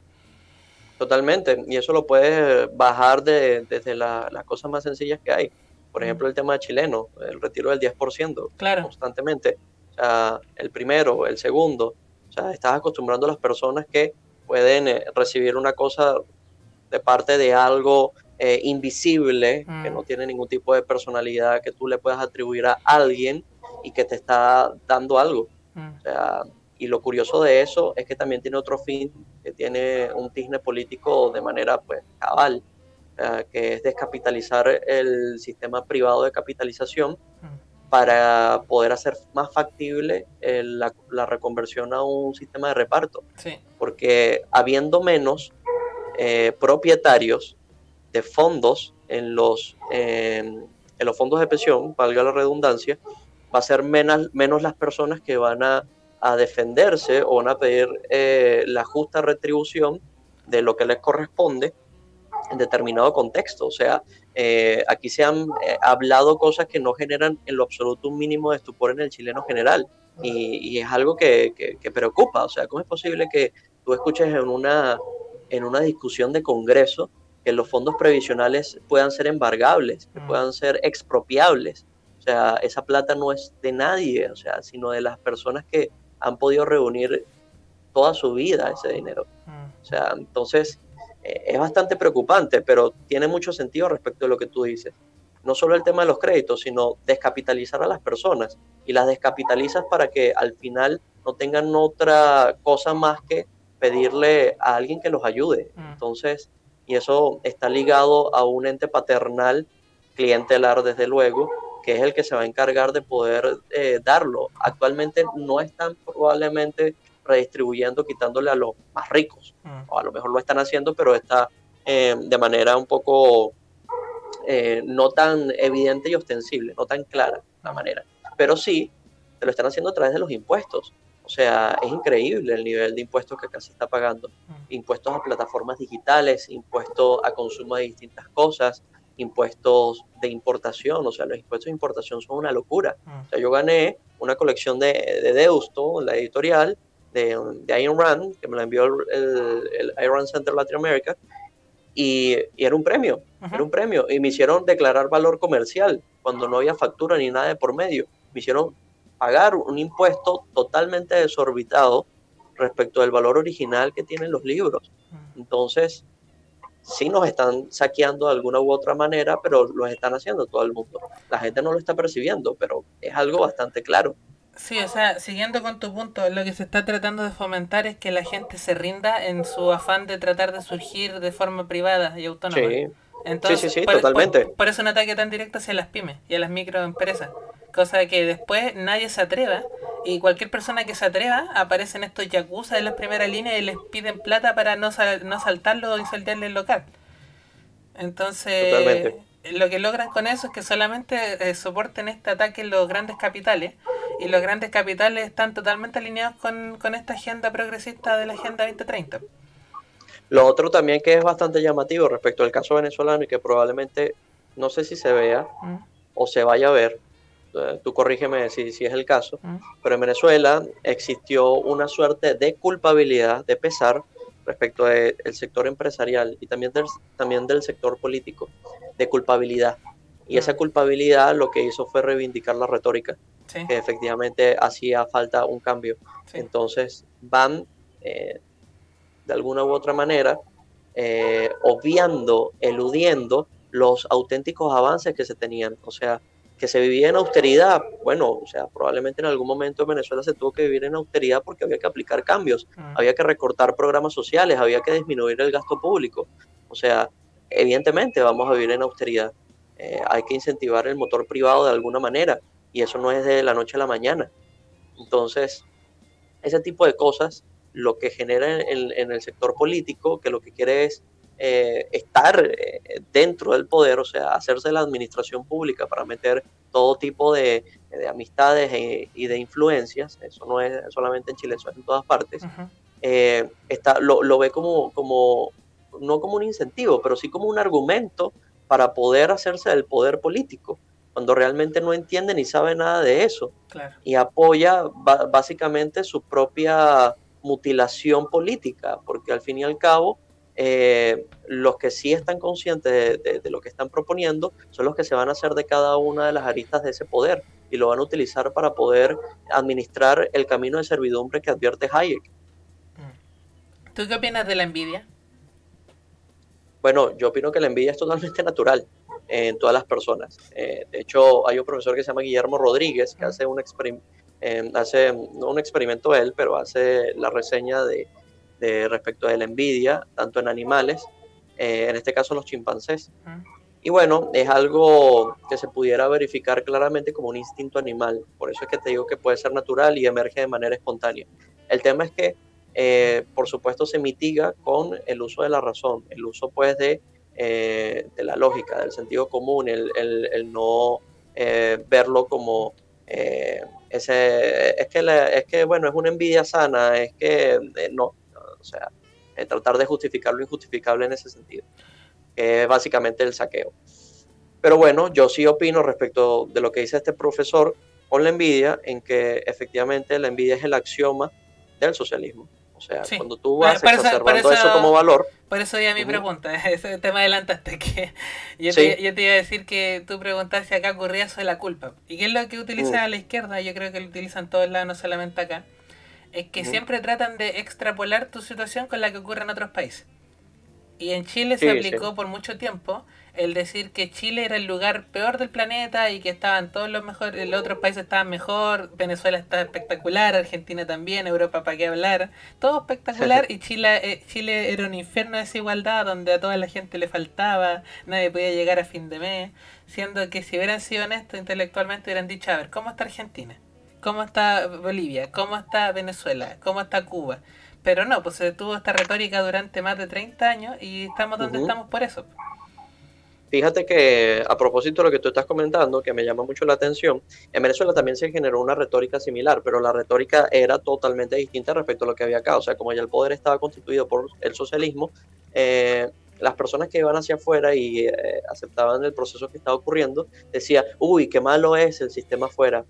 totalmente, y eso lo puedes bajar desde las cosas más sencillas que hay. Por Mm, ejemplo, el tema chileno, el retiro del 10% claro. constantemente. O sea, el primero, el segundo. O sea, estás acostumbrando a las personas que pueden recibir una cosa de parte de algo invisible, que Mm, no tiene ningún tipo de personalidad, que tú le puedas atribuir a alguien y que te está dando algo. mm. O sea, y lo curioso de eso es que también tiene otro fin, que tiene un tizne político de manera pues cabal. que es descapitalizar el sistema privado de capitalización para poder hacer más factible la reconversión a un sistema de reparto. Sí. Porque habiendo menos propietarios de fondos en los fondos de pensión, valga la redundancia, va a ser menos las personas que van a defenderse o van a pedir la justa retribución de lo que les corresponde en determinado contexto. O sea, aquí se han hablado cosas que no generan en lo absoluto un mínimo de estupor en el chileno general, y es algo que preocupa. O sea, ¿cómo es posible que tú escuches en una discusión de Congreso que los fondos previsionales puedan ser embargables, que puedan ser expropiables? O sea, esa plata no es de nadie, o sea, sino de las personas que han podido reunir toda su vida ese dinero. O sea, entonces es bastante preocupante, pero tiene mucho sentido respecto a lo que tú dices. No solo el tema de los créditos, sino descapitalizar a las personas, y las descapitalizas para que al final no tengan otra cosa más que pedirle a alguien que los ayude. Entonces, y eso está ligado a un ente paternal, clientelar desde luego, que es el que se va a encargar de poder darlo. Actualmente no están probablemente redistribuyendo, quitándole a los más ricos, o a lo mejor lo están haciendo, pero está de manera un poco no tan evidente y ostensible, no tan clara la manera, pero sí te lo están haciendo a través de los impuestos. O sea, es increíble el nivel de impuestos que acá se está pagando. Impuestos a plataformas digitales, impuestos a consumo de distintas cosas, impuestos de importación. O sea, los impuestos de importación son una locura. O sea, yo gané una colección de Deusto, la editorial, de Ayn Rand, que me la envió el Ayn Rand Center Latin America, y era un premio, y me hicieron declarar valor comercial cuando no había factura ni nada de por medio. Me hicieron pagar un impuesto totalmente desorbitado respecto del valor original que tienen los libros. Entonces, sí nos están saqueando de alguna u otra manera, pero lo están haciendo todo el mundo. La gente no lo está percibiendo, pero es algo bastante claro. Sí, o sea, siguiendo con tu punto, lo que se está tratando de fomentar es que la gente se rinda en su afán de tratar de surgir de forma privada y autónoma. Sí, Entonces, sí, totalmente. Por eso un ataque tan directo hacia las pymes y a las microempresas. Cosa que después nadie se atreva, y cualquier persona que se atreva aparece en estos yakuza en la primera línea y les piden plata para no asaltarlo o incendiarle el local. Entonces, totalmente. Lo que logran con eso es que solamente soporten este ataque los grandes capitales, y los grandes capitales están totalmente alineados con esta agenda progresista de la Agenda 2030. Lo otro también que es bastante llamativo respecto al caso venezolano, y que probablemente no sé si se vea o se vaya a ver, tú corrígeme si es el caso, pero en Venezuela existió una suerte de culpabilidad, de pesar, respecto del sector empresarial y también del sector político, de culpabilidad. Y esa culpabilidad lo que hizo fue reivindicar la retórica, Sí. que efectivamente hacía falta un cambio. Sí. Entonces van, de alguna u otra manera, obviando, eludiendo los auténticos avances que se tenían. O sea, que se vivía en austeridad. Bueno, o sea, probablemente en algún momento en Venezuela se tuvo que vivir en austeridad porque había que aplicar cambios, había que recortar programas sociales, había que disminuir el gasto público. O sea, evidentemente vamos a vivir en austeridad. Hay que incentivar el motor privado de alguna manera, y eso no es de la noche a la mañana. Entonces, ese tipo de cosas lo que genera en el sector político, que lo que quiere es estar dentro del poder, o sea, hacerse la administración pública para meter todo tipo de amistades y de influencias. Eso no es solamente en Chile, eso es en todas partes. Lo ve como no como un incentivo, pero sí como un argumento para poder hacerse del poder político, cuando realmente no entiende ni sabe nada de eso. Claro. Y apoya básicamente su propia mutilación política, porque al fin y al cabo los que sí están conscientes de lo que están proponiendo son los que se van a hacer de cada una de las aristas de ese poder, y lo van a utilizar para poder administrar el camino de servidumbre que advierte Hayek. ¿Tú qué opinas de la envidia? Bueno, yo opino que la envidia es totalmente natural en todas las personas. De hecho, hay un profesor que se llama Guillermo Rodríguez, que hace no un experimento él, pero hace la reseña de respecto de la envidia, tanto en animales en este caso los chimpancés. Mm. Y bueno, es algo que se pudiera verificar claramente como un instinto animal. Por eso es que te digo que puede ser natural y emerge de manera espontánea. El tema es que, por supuesto, se mitiga con el uso de la razón, el uso pues de la lógica, del sentido común, el no verlo como es que, bueno, es una envidia sana, es que no, o sea, tratar de justificar lo injustificable en ese sentido, que es básicamente el saqueo. Pero bueno, yo sí opino respecto de lo que dice este profesor con la envidia, en que efectivamente la envidia es el axioma del socialismo. O sea, Sí. cuando tú vas Por exacerbando eso como valor. por eso ya mi Uh-huh. pregunta, ese tema adelantaste, que Sí. yo te iba a decir que tú preguntaste si acá ocurría eso de la culpa. ¿Y qué es lo que utiliza la izquierda? Yo creo que lo utilizan todos lados, no solamente acá. Es que Uh-huh. siempre tratan de extrapolar tu situación con la que ocurre en otros países. Y en Chile se Sí, sí. aplicó por mucho tiempo el decir que Chile era el lugar peor del planeta y que estaban todos los mejores, los otros países estaban mejor, Venezuela estaba espectacular, Argentina también, Europa para qué hablar, todo espectacular, y Chile era un infierno de desigualdad donde a toda la gente le faltaba, nadie podía llegar a fin de mes, siendo que si hubieran sido honestos intelectualmente hubieran dicho, a ver, ¿cómo está Argentina? ¿Cómo está Bolivia? ¿Cómo está Venezuela? ¿Cómo está Cuba? Pero no, pues se tuvo esta retórica durante más de 30 años y estamos donde Uh-huh. estamos por eso. Fíjate que a propósito de lo que tú estás comentando, que me llama mucho la atención, en Venezuela también se generó una retórica similar, pero la retórica era totalmente distinta respecto a lo que había acá. O sea, como ya el poder estaba constituido por el socialismo, las personas que iban hacia afuera y aceptaban el proceso que estaba ocurriendo, decían, uy, qué malo es el sistema afuera.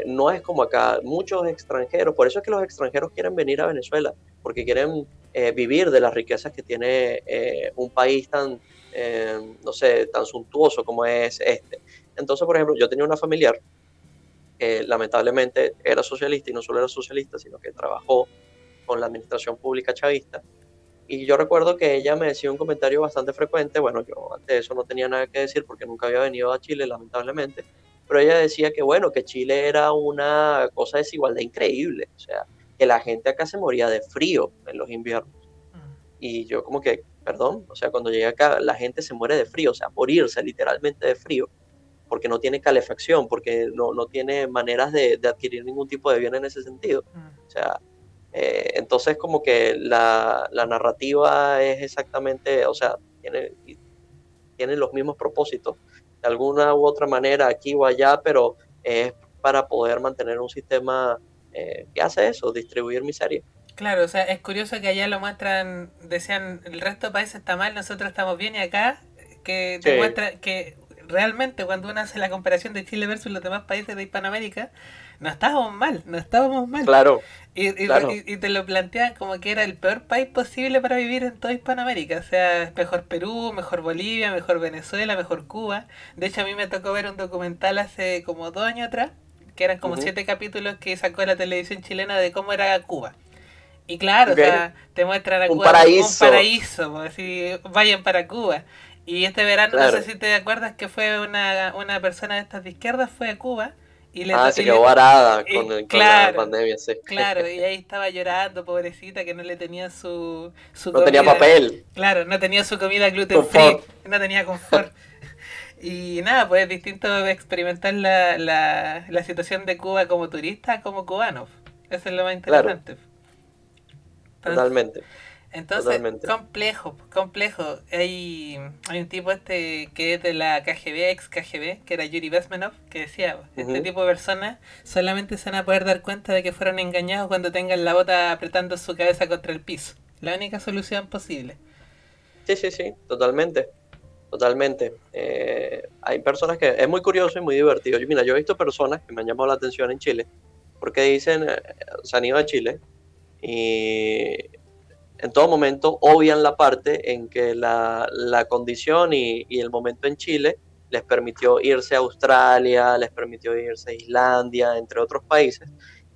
No es como acá, muchos extranjeros, por eso es que los extranjeros quieren venir a Venezuela, porque quieren vivir de las riquezas que tiene un país tan no sé, tan suntuoso como es este. Entonces, por ejemplo, yo tenía una familiar que lamentablemente era socialista y no solo era socialista, sino que trabajó con la administración pública chavista. Y yo recuerdo que ella me decía un comentario bastante frecuente, bueno, yo antes de eso no tenía nada que decir porque nunca había venido a Chile, lamentablemente, pero ella decía que, bueno, que Chile era una cosa de desigualdad increíble, o sea, que la gente acá se moría de frío en los inviernos. Y yo como que, perdón, o sea, cuando llegué acá la gente se muere de frío, o sea, morirse literalmente de frío, porque no tiene calefacción, porque no tiene maneras de adquirir ningún tipo de bien en ese sentido. O sea, entonces como que la narrativa es exactamente, o sea, tiene los mismos propósitos, de alguna u otra manera, aquí o allá, pero es para poder mantener un sistema que hace eso, distribuir miseria. Claro, o sea, es curioso que allá lo muestran, decían, el resto de países está mal, nosotros estamos bien, y acá que Sí, te muestra que realmente cuando uno hace la comparación de Chile versus los demás países de Hispanoamérica, no estábamos mal, no estábamos mal. claro, claro. Y te lo plantean como que era el peor país posible para vivir en toda Hispanoamérica. O sea, mejor Perú, mejor Bolivia, mejor Venezuela, mejor Cuba. De hecho, a mí me tocó ver un documental hace como 2 años atrás, que eran como Ujú. 7 capítulos que sacó la televisión chilena de cómo era Cuba. Y claro, o Okay. sea, te muestran a Un Cuba como un paraíso, paraíso, pues, así, vayan para Cuba. Y este verano, no sé claro. si te acuerdas que fue una persona de estas de izquierda, fue a Cuba y Ah, se quedó varada con la claro, pandemia, sí. claro, y ahí estaba llorando, pobrecita, que no le tenía su No tenía comida. papel, Claro, no tenía su comida gluten free, confort. no tenía confort. Y nada, pues es distinto experimentar la situación de Cuba como turista como cubano. Eso es lo más Claro, interesante. Entonces, totalmente, entonces, totalmente. complejo, complejo. Hay un tipo que es de la KGB, ex KGB, que era Yuri Bezmenov, que decía, este Ujú. tipo de personas solamente se van a poder dar cuenta de que fueron engañados cuando tengan la bota apretando su cabeza contra el piso. La única solución posible. Sí, sí, sí, totalmente, totalmente. Hay personas que es muy curioso y muy divertido. Mira, yo he visto personas que me han llamado la atención en Chile, porque dicen, se han ido a Chile y en todo momento obvian la parte en que la condición y el momento en Chile les permitió irse a Australia, les permitió irse a Islandia, entre otros países,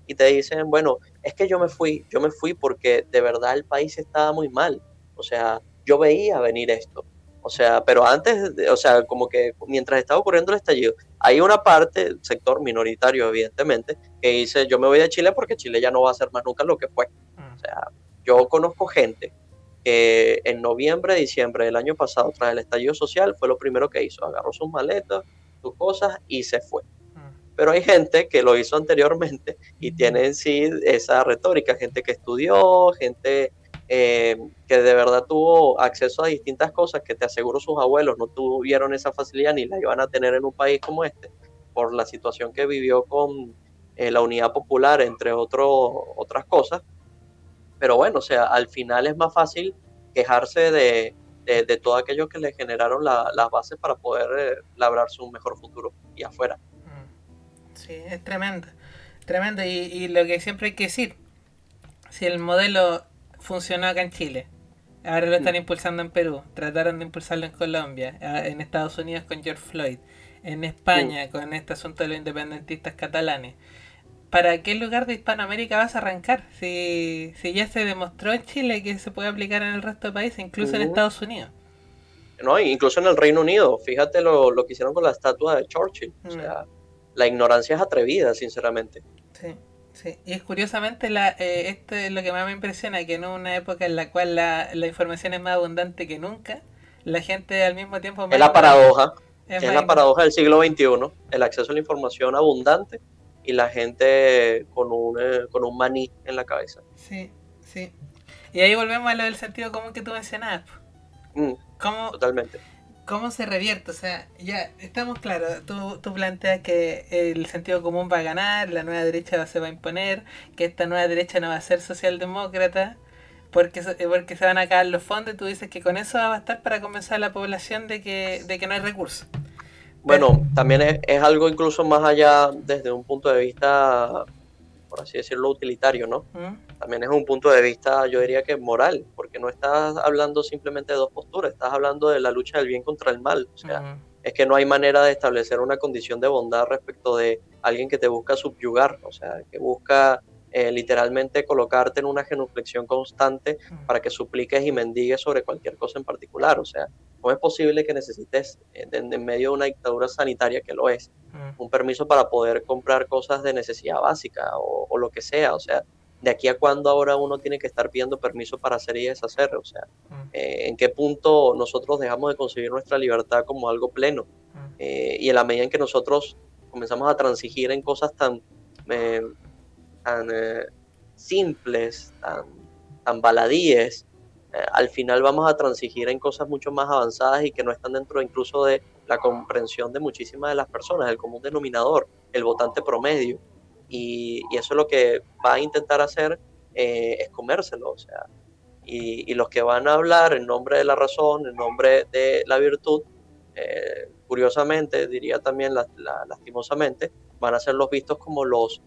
y te dicen, bueno, es que yo me fui porque de verdad el país estaba muy mal, o sea, yo veía venir esto, o sea, pero antes, o sea, como que mientras estaba ocurriendo el estallido, hay una parte, sector minoritario evidentemente, que dice, yo me voy de Chile porque Chile ya no va a ser más nunca lo que fue, o Mm. sea, yo conozco gente, que en noviembre, diciembre del año pasado, tras el estallido social, fue lo primero que hizo. Agarró sus maletas, sus cosas y se fue. Pero hay gente que lo hizo anteriormente y tiene en sí esa retórica, gente que estudió, gente que de verdad tuvo acceso a distintas cosas que te aseguro sus abuelos no tuvieron esa facilidad ni la iban a tener en un país como este, por la situación que vivió con la unidad popular, entre otras cosas. Pero bueno, o sea, al final es más fácil quejarse de todo aquello que le generaron las bases para poder labrarse un mejor futuro y afuera. Sí, es tremendo. Tremendo. Y lo que siempre hay que decir, si el modelo funcionó acá en Chile, ahora lo están impulsando en Perú, trataron de impulsarlo en Colombia, en Estados Unidos con George Floyd, en España con este asunto de los independentistas catalanes. ¿Para qué lugar de Hispanoamérica vas a arrancar? Si ya se demostró en Chile que se puede aplicar en el resto de países, incluso en Estados Unidos. No, incluso en el Reino Unido, fíjate lo que hicieron con la estatua de Churchill. O sea, la ignorancia es atrevida, sinceramente. Sí, sí. Y es curiosamente, esto es lo que más me impresiona, que en una época en la cual la información es más abundante que nunca, la gente al mismo tiempo... Es la paradoja, es la paradoja del siglo XXI, el acceso a la información abundante y la gente con un maní en la cabeza. Sí, sí. Y ahí volvemos a lo del sentido común que tú mencionabas. Totalmente. ¿Cómo se revierte? O sea, ya estamos claros. Tú planteas que el sentido común va a ganar, la nueva derecha se va a imponer, que esta nueva derecha no va a ser socialdemócrata, porque se van a acabar los fondos, y tú dices que con eso va a bastar para convencer a la población de que no hay recursos. Bueno, también es algo incluso más allá desde un punto de vista, por así decirlo, utilitario, ¿no? También es un punto de vista, yo diría que moral, porque no estás hablando simplemente de dos posturas, estás hablando de la lucha del bien contra el mal. O sea, es que no hay manera de establecer una condición de bondad respecto de alguien que te busca subyugar, o sea, que busca literalmente colocarte en una genuflexión constante para que supliques y mendigues sobre cualquier cosa en particular. O sea, ¿cómo es posible que necesites, en medio de una dictadura sanitaria, que lo es, un permiso para poder comprar cosas de necesidad básica o lo que sea? O sea, ¿de aquí a cuándo ahora uno tiene que estar pidiendo permiso para hacer y deshacer? O sea, ¿en qué punto nosotros dejamos de concebir nuestra libertad como algo pleno? Y en la medida en que nosotros comenzamos a transigir en cosas tan simples, tan baladíes, al final vamos a transigir en cosas mucho más avanzadas y que no están dentro incluso de la comprensión de muchísimas de las personas, el común denominador, el votante promedio. Y eso es lo que va a intentar hacer, es comérselo. O sea, y los que van a hablar en nombre de la razón, en nombre de la virtud, curiosamente, diría también lastimosamente, van a ser los vistos como los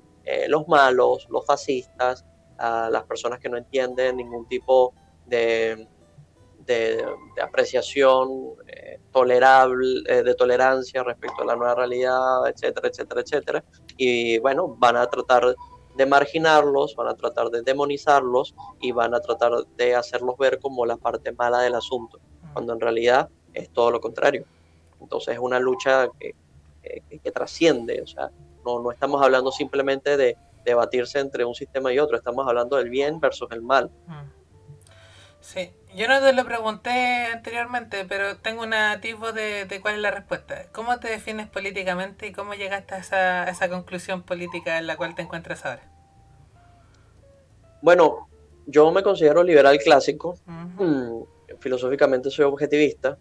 malos, los fascistas, las personas que no entienden ningún tipo de apreciación tolerable, de tolerancia respecto a la nueva realidad, etcétera, etcétera, etcétera. Y bueno, van a tratar de marginarlos, van a tratar de demonizarlos y van a tratar de hacerlos ver como la parte mala del asunto, cuando en realidad es todo lo contrario. Entonces es una lucha que trasciende, o sea, no estamos hablando simplemente de debatirse entre un sistema y otro, estamos hablando del bien versus el mal. Sí, yo no te lo pregunté anteriormente, pero tengo un atisbo de cuál es la respuesta. ¿Cómo te defines políticamente y cómo llegaste a esa conclusión política en la cual te encuentras ahora? Bueno, yo me considero liberal clásico. Filosóficamente soy objetivista.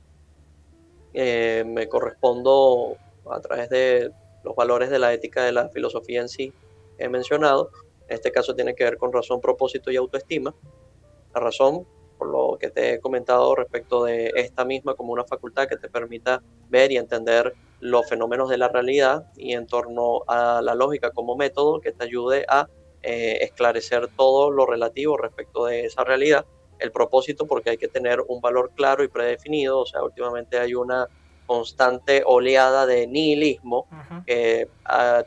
Me correspondo a través de los valores de la ética de la filosofía en sí he mencionado. En este caso tiene que ver con razón, propósito y autoestima. La razón, por lo que te he comentado respecto de esta misma como una facultad que te permita ver y entender los fenómenos de la realidad, y en torno a la lógica como método que te ayude a esclarecer todo lo relativo respecto de esa realidad. El propósito, porque hay que tener un valor claro y predefinido. O sea, últimamente hay una constante oleada de nihilismo que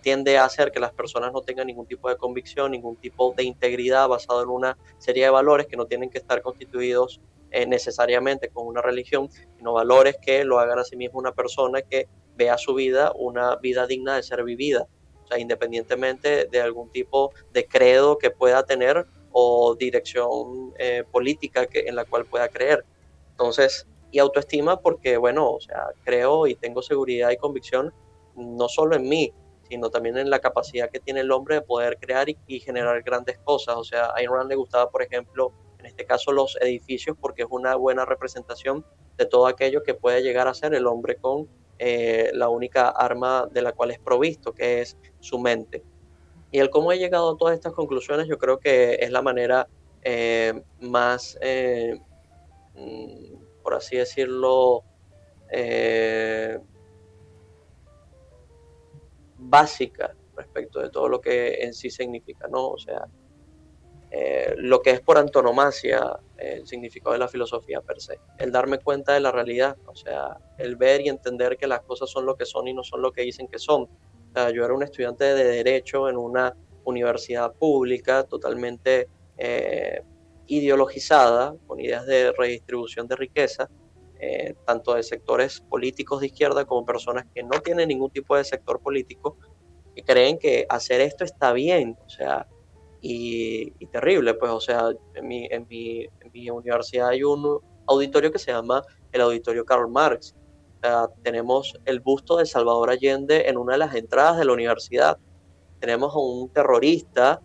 tiende a hacer que las personas no tengan ningún tipo de convicción, ningún tipo de integridad basado en una serie de valores que no tienen que estar constituidos necesariamente con una religión, sino valores que lo hagan a sí mismo una persona que vea su vida una vida digna de ser vivida. O sea, independientemente de algún tipo de credo que pueda tener o dirección política en la cual pueda creer. Entonces, y autoestima porque, bueno, o sea, creo y tengo seguridad y convicción no solo en mí, sino también en la capacidad que tiene el hombre de poder crear y generar grandes cosas. O sea, a Ayn Rand le gustaba, por ejemplo, en este caso los edificios, porque es una buena representación de todo aquello que puede llegar a ser el hombre con la única arma de la cual es provisto, que es su mente. Y el cómo he llegado a todas estas conclusiones, yo creo que es la manera más, por así decirlo, eh, básica respecto de todo lo que en sí significa, ¿no? O sea, lo que es por antonomasia el significado de la filosofía per se, el darme cuenta de la realidad, o sea, el ver y entender que las cosas son lo que son y no son lo que dicen que son. O sea, yo era un estudiante de Derecho en una universidad pública totalmente ideologizada, con ideas de redistribución de riqueza, tanto de sectores políticos de izquierda como personas que no tienen ningún tipo de sector político, que creen que hacer esto está bien, o sea, y terrible, pues, o sea, en mi universidad hay un auditorio que se llama el Auditorio Karl Marx. O sea, tenemos el busto de Salvador Allende en una de las entradas de la universidad. Tenemos a un terrorista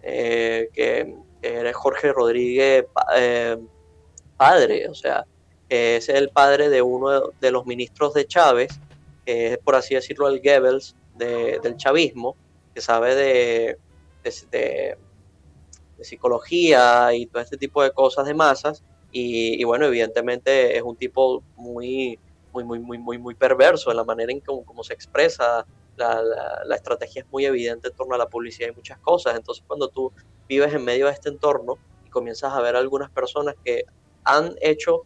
que era Jorge Rodríguez padre, o sea, que es el padre de uno de los ministros de Chávez, que es, por así decirlo, el Goebbels del chavismo, que sabe de, de psicología y todo este tipo de cosas de masas. Y bueno, evidentemente es un tipo muy perverso en la manera en cómo se expresa. La estrategia es muy evidente en torno a la publicidad y muchas cosas. Entonces, cuando tú vives en medio de este entorno y comienzas a ver algunas personas que han hecho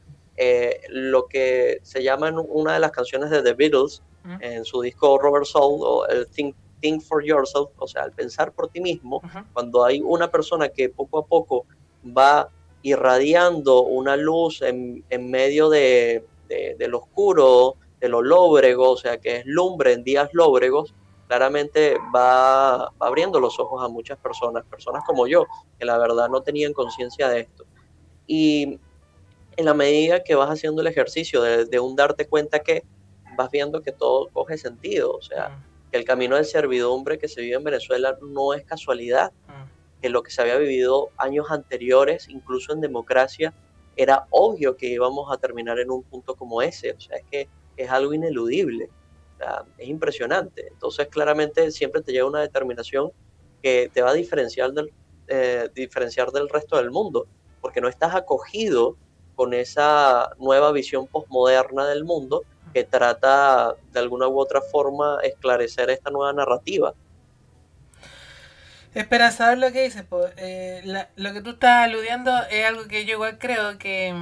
lo que se llama en una de las canciones de The Beatles, en su disco Rubber Soul, o el Think for Yourself, o sea, el pensar por ti mismo, cuando hay una persona que poco a poco va irradiando una luz en medio del oscuro, de lo lóbrego, o sea, que es lumbre en días lóbregos, claramente va abriendo los ojos a muchas personas, personas como yo, que la verdad no tenían conciencia de esto. Y en la medida que vas haciendo el ejercicio de un darte cuenta que vas viendo que todo coge sentido, o sea, que el camino de servidumbre que se vive en Venezuela no es casualidad, que lo que se había vivido años anteriores, incluso en democracia, era obvio que íbamos a terminar en un punto como ese, o sea, es que es algo ineludible, o sea, es impresionante. Entonces, claramente siempre te llega una determinación que te va a diferenciar del resto del mundo, porque no estás acogido con esa nueva visión posmoderna del mundo que trata de alguna u otra forma esclarecer esta nueva narrativa. Esperanzador lo que dices, pues. Lo que tú estás aludiendo es algo que yo igual creo que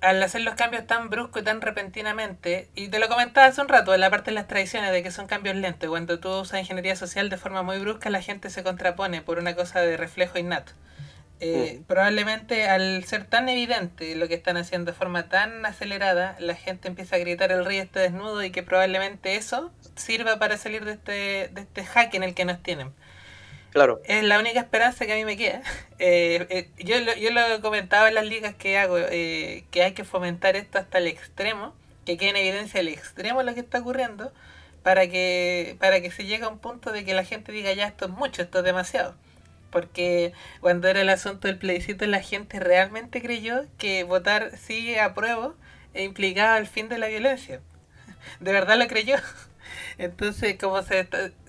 al hacer los cambios tan bruscos y tan repentinamente, y te lo comentaba hace un rato, en la parte de las tradiciones, de que son cambios lentos, cuando tú usas ingeniería social de forma muy brusca, la gente se contrapone por una cosa de reflejo innato. Probablemente al ser tan evidente lo que están haciendo de forma tan acelerada, la gente empieza a gritar el rey está desnudo y que probablemente eso sirva para salir de este jaque en el que nos tienen. Claro. Es la única esperanza que a mí me queda. Yo lo comentaba en las ligas que hago, que hay que fomentar esto hasta el extremo, que quede en evidencia el extremo de lo que está ocurriendo, para que se llegue a un punto de que la gente diga ya esto es mucho, esto es demasiado. Porque cuando era el asunto del plebiscito la gente realmente creyó que votar sí apruebo implicaba el fin de la violencia. De verdad lo creyó. Entonces,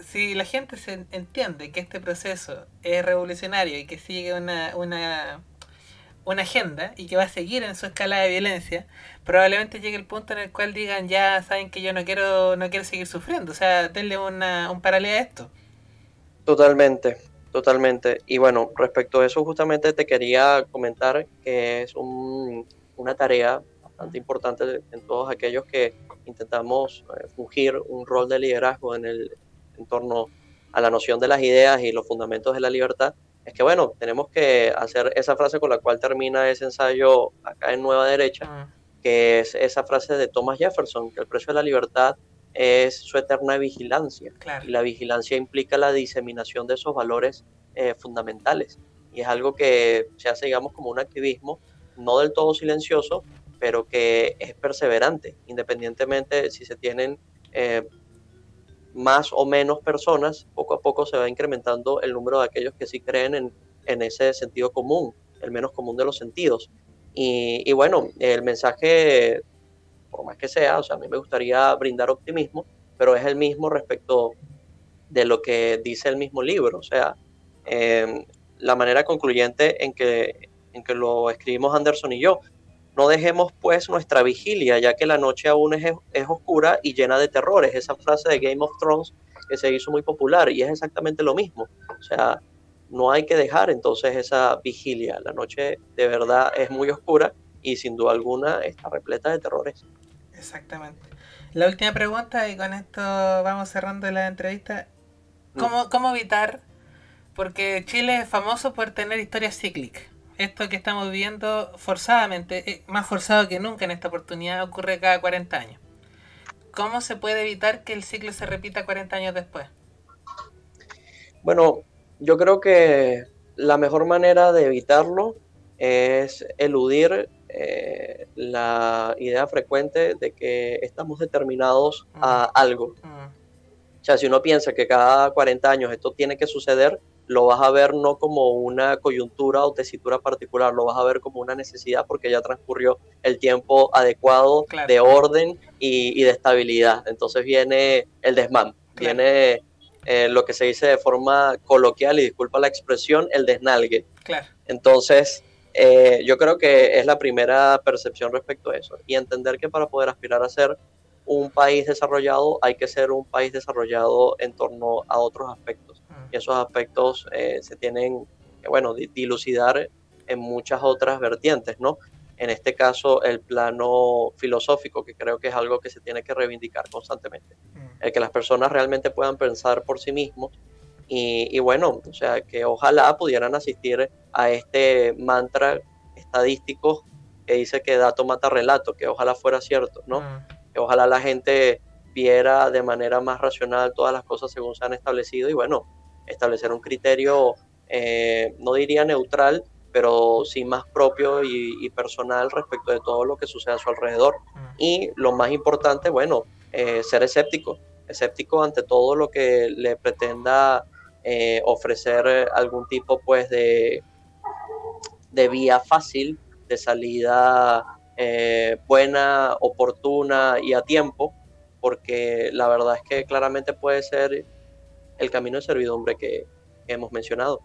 si la gente se entiende que este proceso es revolucionario y que sigue una agenda y que va a seguir en su escala de violencia, probablemente llegue el punto en el cual digan ya saben que yo no quiero seguir sufriendo. O sea, denle un paralelo a esto. Totalmente. Y bueno, respecto a eso, justamente te quería comentar que es una tarea bastante importante en todos aquellos que intentamos fungir un rol de liderazgo en torno a la noción de las ideas y los fundamentos de la libertad. Es que, bueno, tenemos que hacer esa frase con la cual termina ese ensayo acá en Nueva Derecha, que es esa frase de Thomas Jefferson, que el precio de la libertad es su eterna vigilancia. Claro. Y la vigilancia implica la diseminación de esos valores fundamentales. y es algo que se hace, digamos, como un activismo, no del todo silencioso, pero que es perseverante, independientemente si se tienen más o menos personas, poco a poco se va incrementando el número de aquellos que sí creen en ese sentido común, el menos común de los sentidos. Y bueno, el mensaje, por más que sea, o sea, a mí me gustaría brindar optimismo, pero es el mismo respecto de lo que dice el mismo libro. O sea, eh, la manera concluyente en que lo escribimos Anderson y yo. No dejemos pues nuestra vigilia, ya que la noche aún es oscura y llena de terrores. Esa frase de Game of Thrones que se hizo muy popular y es exactamente lo mismo. O sea, no hay que dejar entonces esa vigilia. La noche de verdad es muy oscura y sin duda alguna está repleta de terrores. Exactamente. La última pregunta, y con esto vamos cerrando la entrevista. Mm. ¿Cómo evitar? Porque Chile es famoso por tener historias cíclicas. Esto que estamos viendo forzadamente, más forzado que nunca en esta oportunidad, ocurre cada 40 años. ¿Cómo se puede evitar que el ciclo se repita 40 años después? Bueno, yo creo que la mejor manera de evitarlo es eludir la idea frecuente de que estamos determinados a algo. Mm, O sea, si uno piensa que cada 40 años esto tiene que suceder, lo vas a ver no como una coyuntura o tesitura particular, lo vas a ver como una necesidad porque ya transcurrió el tiempo adecuado claro, de orden y de estabilidad. Entonces viene el desmán, claro, viene lo que se dice de forma coloquial, y disculpa la expresión, el desnalgue. claro. Entonces, yo creo que es la primera percepción respecto a eso y entender que para poder aspirar a ser un país desarrollado hay que ser un país desarrollado en torno a otros aspectos Mm, y esos aspectos se tienen que, bueno, dilucidar en muchas otras vertientes, ¿no? En este caso, el plano filosófico, que creo que es algo que se tiene que reivindicar constantemente. mm. El que las personas realmente puedan pensar por sí mismos y bueno, o sea, que ojalá pudieran asistir a este mantra estadístico que dice que dato mata relato, que ojalá fuera cierto, ¿no? Mm. Que ojalá la gente viera de manera más racional todas las cosas según se han establecido y bueno, establecer un criterio, no diría neutral, pero sí más propio y personal respecto de todo lo que sucede a su alrededor. Mm. Y lo más importante, bueno, ser escéptico, escéptico ante todo lo que le pretenda ofrecer algún tipo pues de vía fácil, de salida buena, oportuna y a tiempo, porque la verdad es que claramente puede ser el camino de servidumbre que hemos mencionado.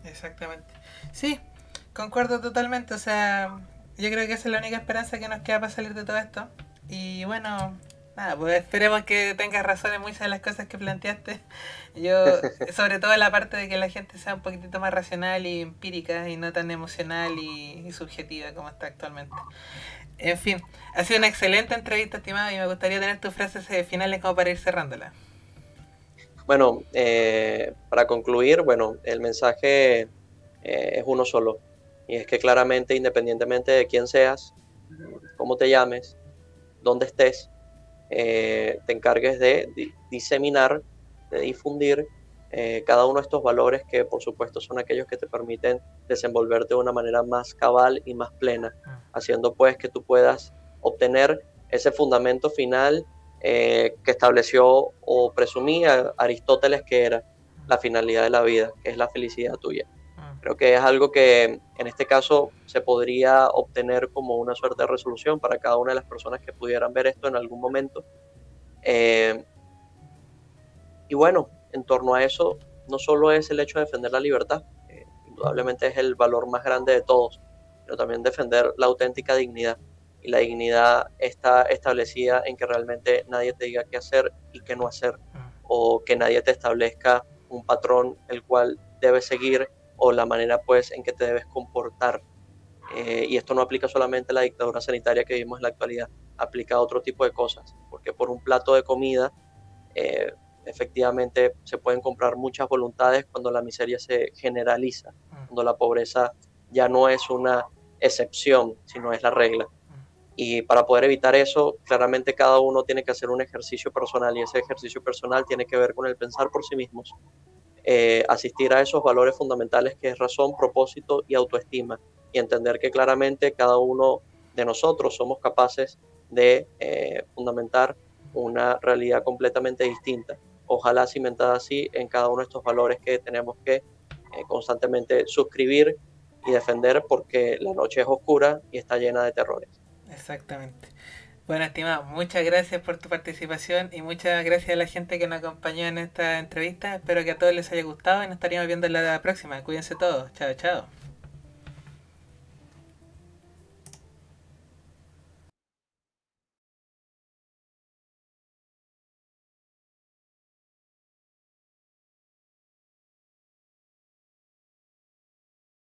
Exactamente. Sí, concuerdo totalmente. O sea, yo creo que esa es la única esperanza que nos queda para salir de todo esto. Y bueno, nada, pues esperemos que tengas razón en muchas de las cosas que planteaste. Yo, sobre todo en la parte de que la gente sea un poquitito más racional y empírica y no tan emocional y subjetiva como está actualmente. En fin, ha sido una excelente entrevista, estimado, y me gustaría tener tus frases finales como para ir cerrándola. Bueno, para concluir, bueno, el mensaje es uno solo, y es que claramente, independientemente de quién seas, cómo te llames, dónde estés, te encargues de diseminar, de difundir cada uno de estos valores que por supuesto son aquellos que te permiten desenvolverte de una manera más cabal y más plena, haciendo pues que tú puedas obtener ese fundamento final que estableció o presumía Aristóteles que era la finalidad de la vida, que es la felicidad tuya. Creo que es algo que en este caso se podría obtener como una suerte de resolución para cada una de las personas que pudieran ver esto en algún momento. Eh, y bueno, en torno a eso, no solo es el hecho de defender la libertad, indudablemente es el valor más grande de todos, pero también defender la auténtica dignidad. Y la dignidad está establecida en que realmente nadie te diga qué hacer y qué no hacer, o que nadie te establezca un patrón el cual debes seguir o la manera pues en que te debes comportar. Y esto no aplica solamente a la dictadura sanitaria que vivimos en la actualidad, aplica a otro tipo de cosas, porque por un plato de comida eh, efectivamente se pueden comprar muchas voluntades cuando la miseria se generaliza, cuando la pobreza ya no es una excepción, sino es la regla. Y para poder evitar eso, claramente cada uno tiene que hacer un ejercicio personal y ese ejercicio personal tiene que ver con el pensar por sí mismos, asistir a esos valores fundamentales que es razón, propósito y autoestima, y entender que claramente cada uno de nosotros somos capaces de fundamentar una realidad completamente distinta, ojalá cimentada así en cada uno de estos valores que tenemos que constantemente suscribir y defender, porque la noche es oscura y está llena de terrores. Exactamente. Bueno, estimado, muchas gracias por tu participación y muchas gracias a la gente que nos acompañó en esta entrevista. Espero que a todos les haya gustado y nos estaríamos viendo en la próxima. Cuídense todos. Chao, chao.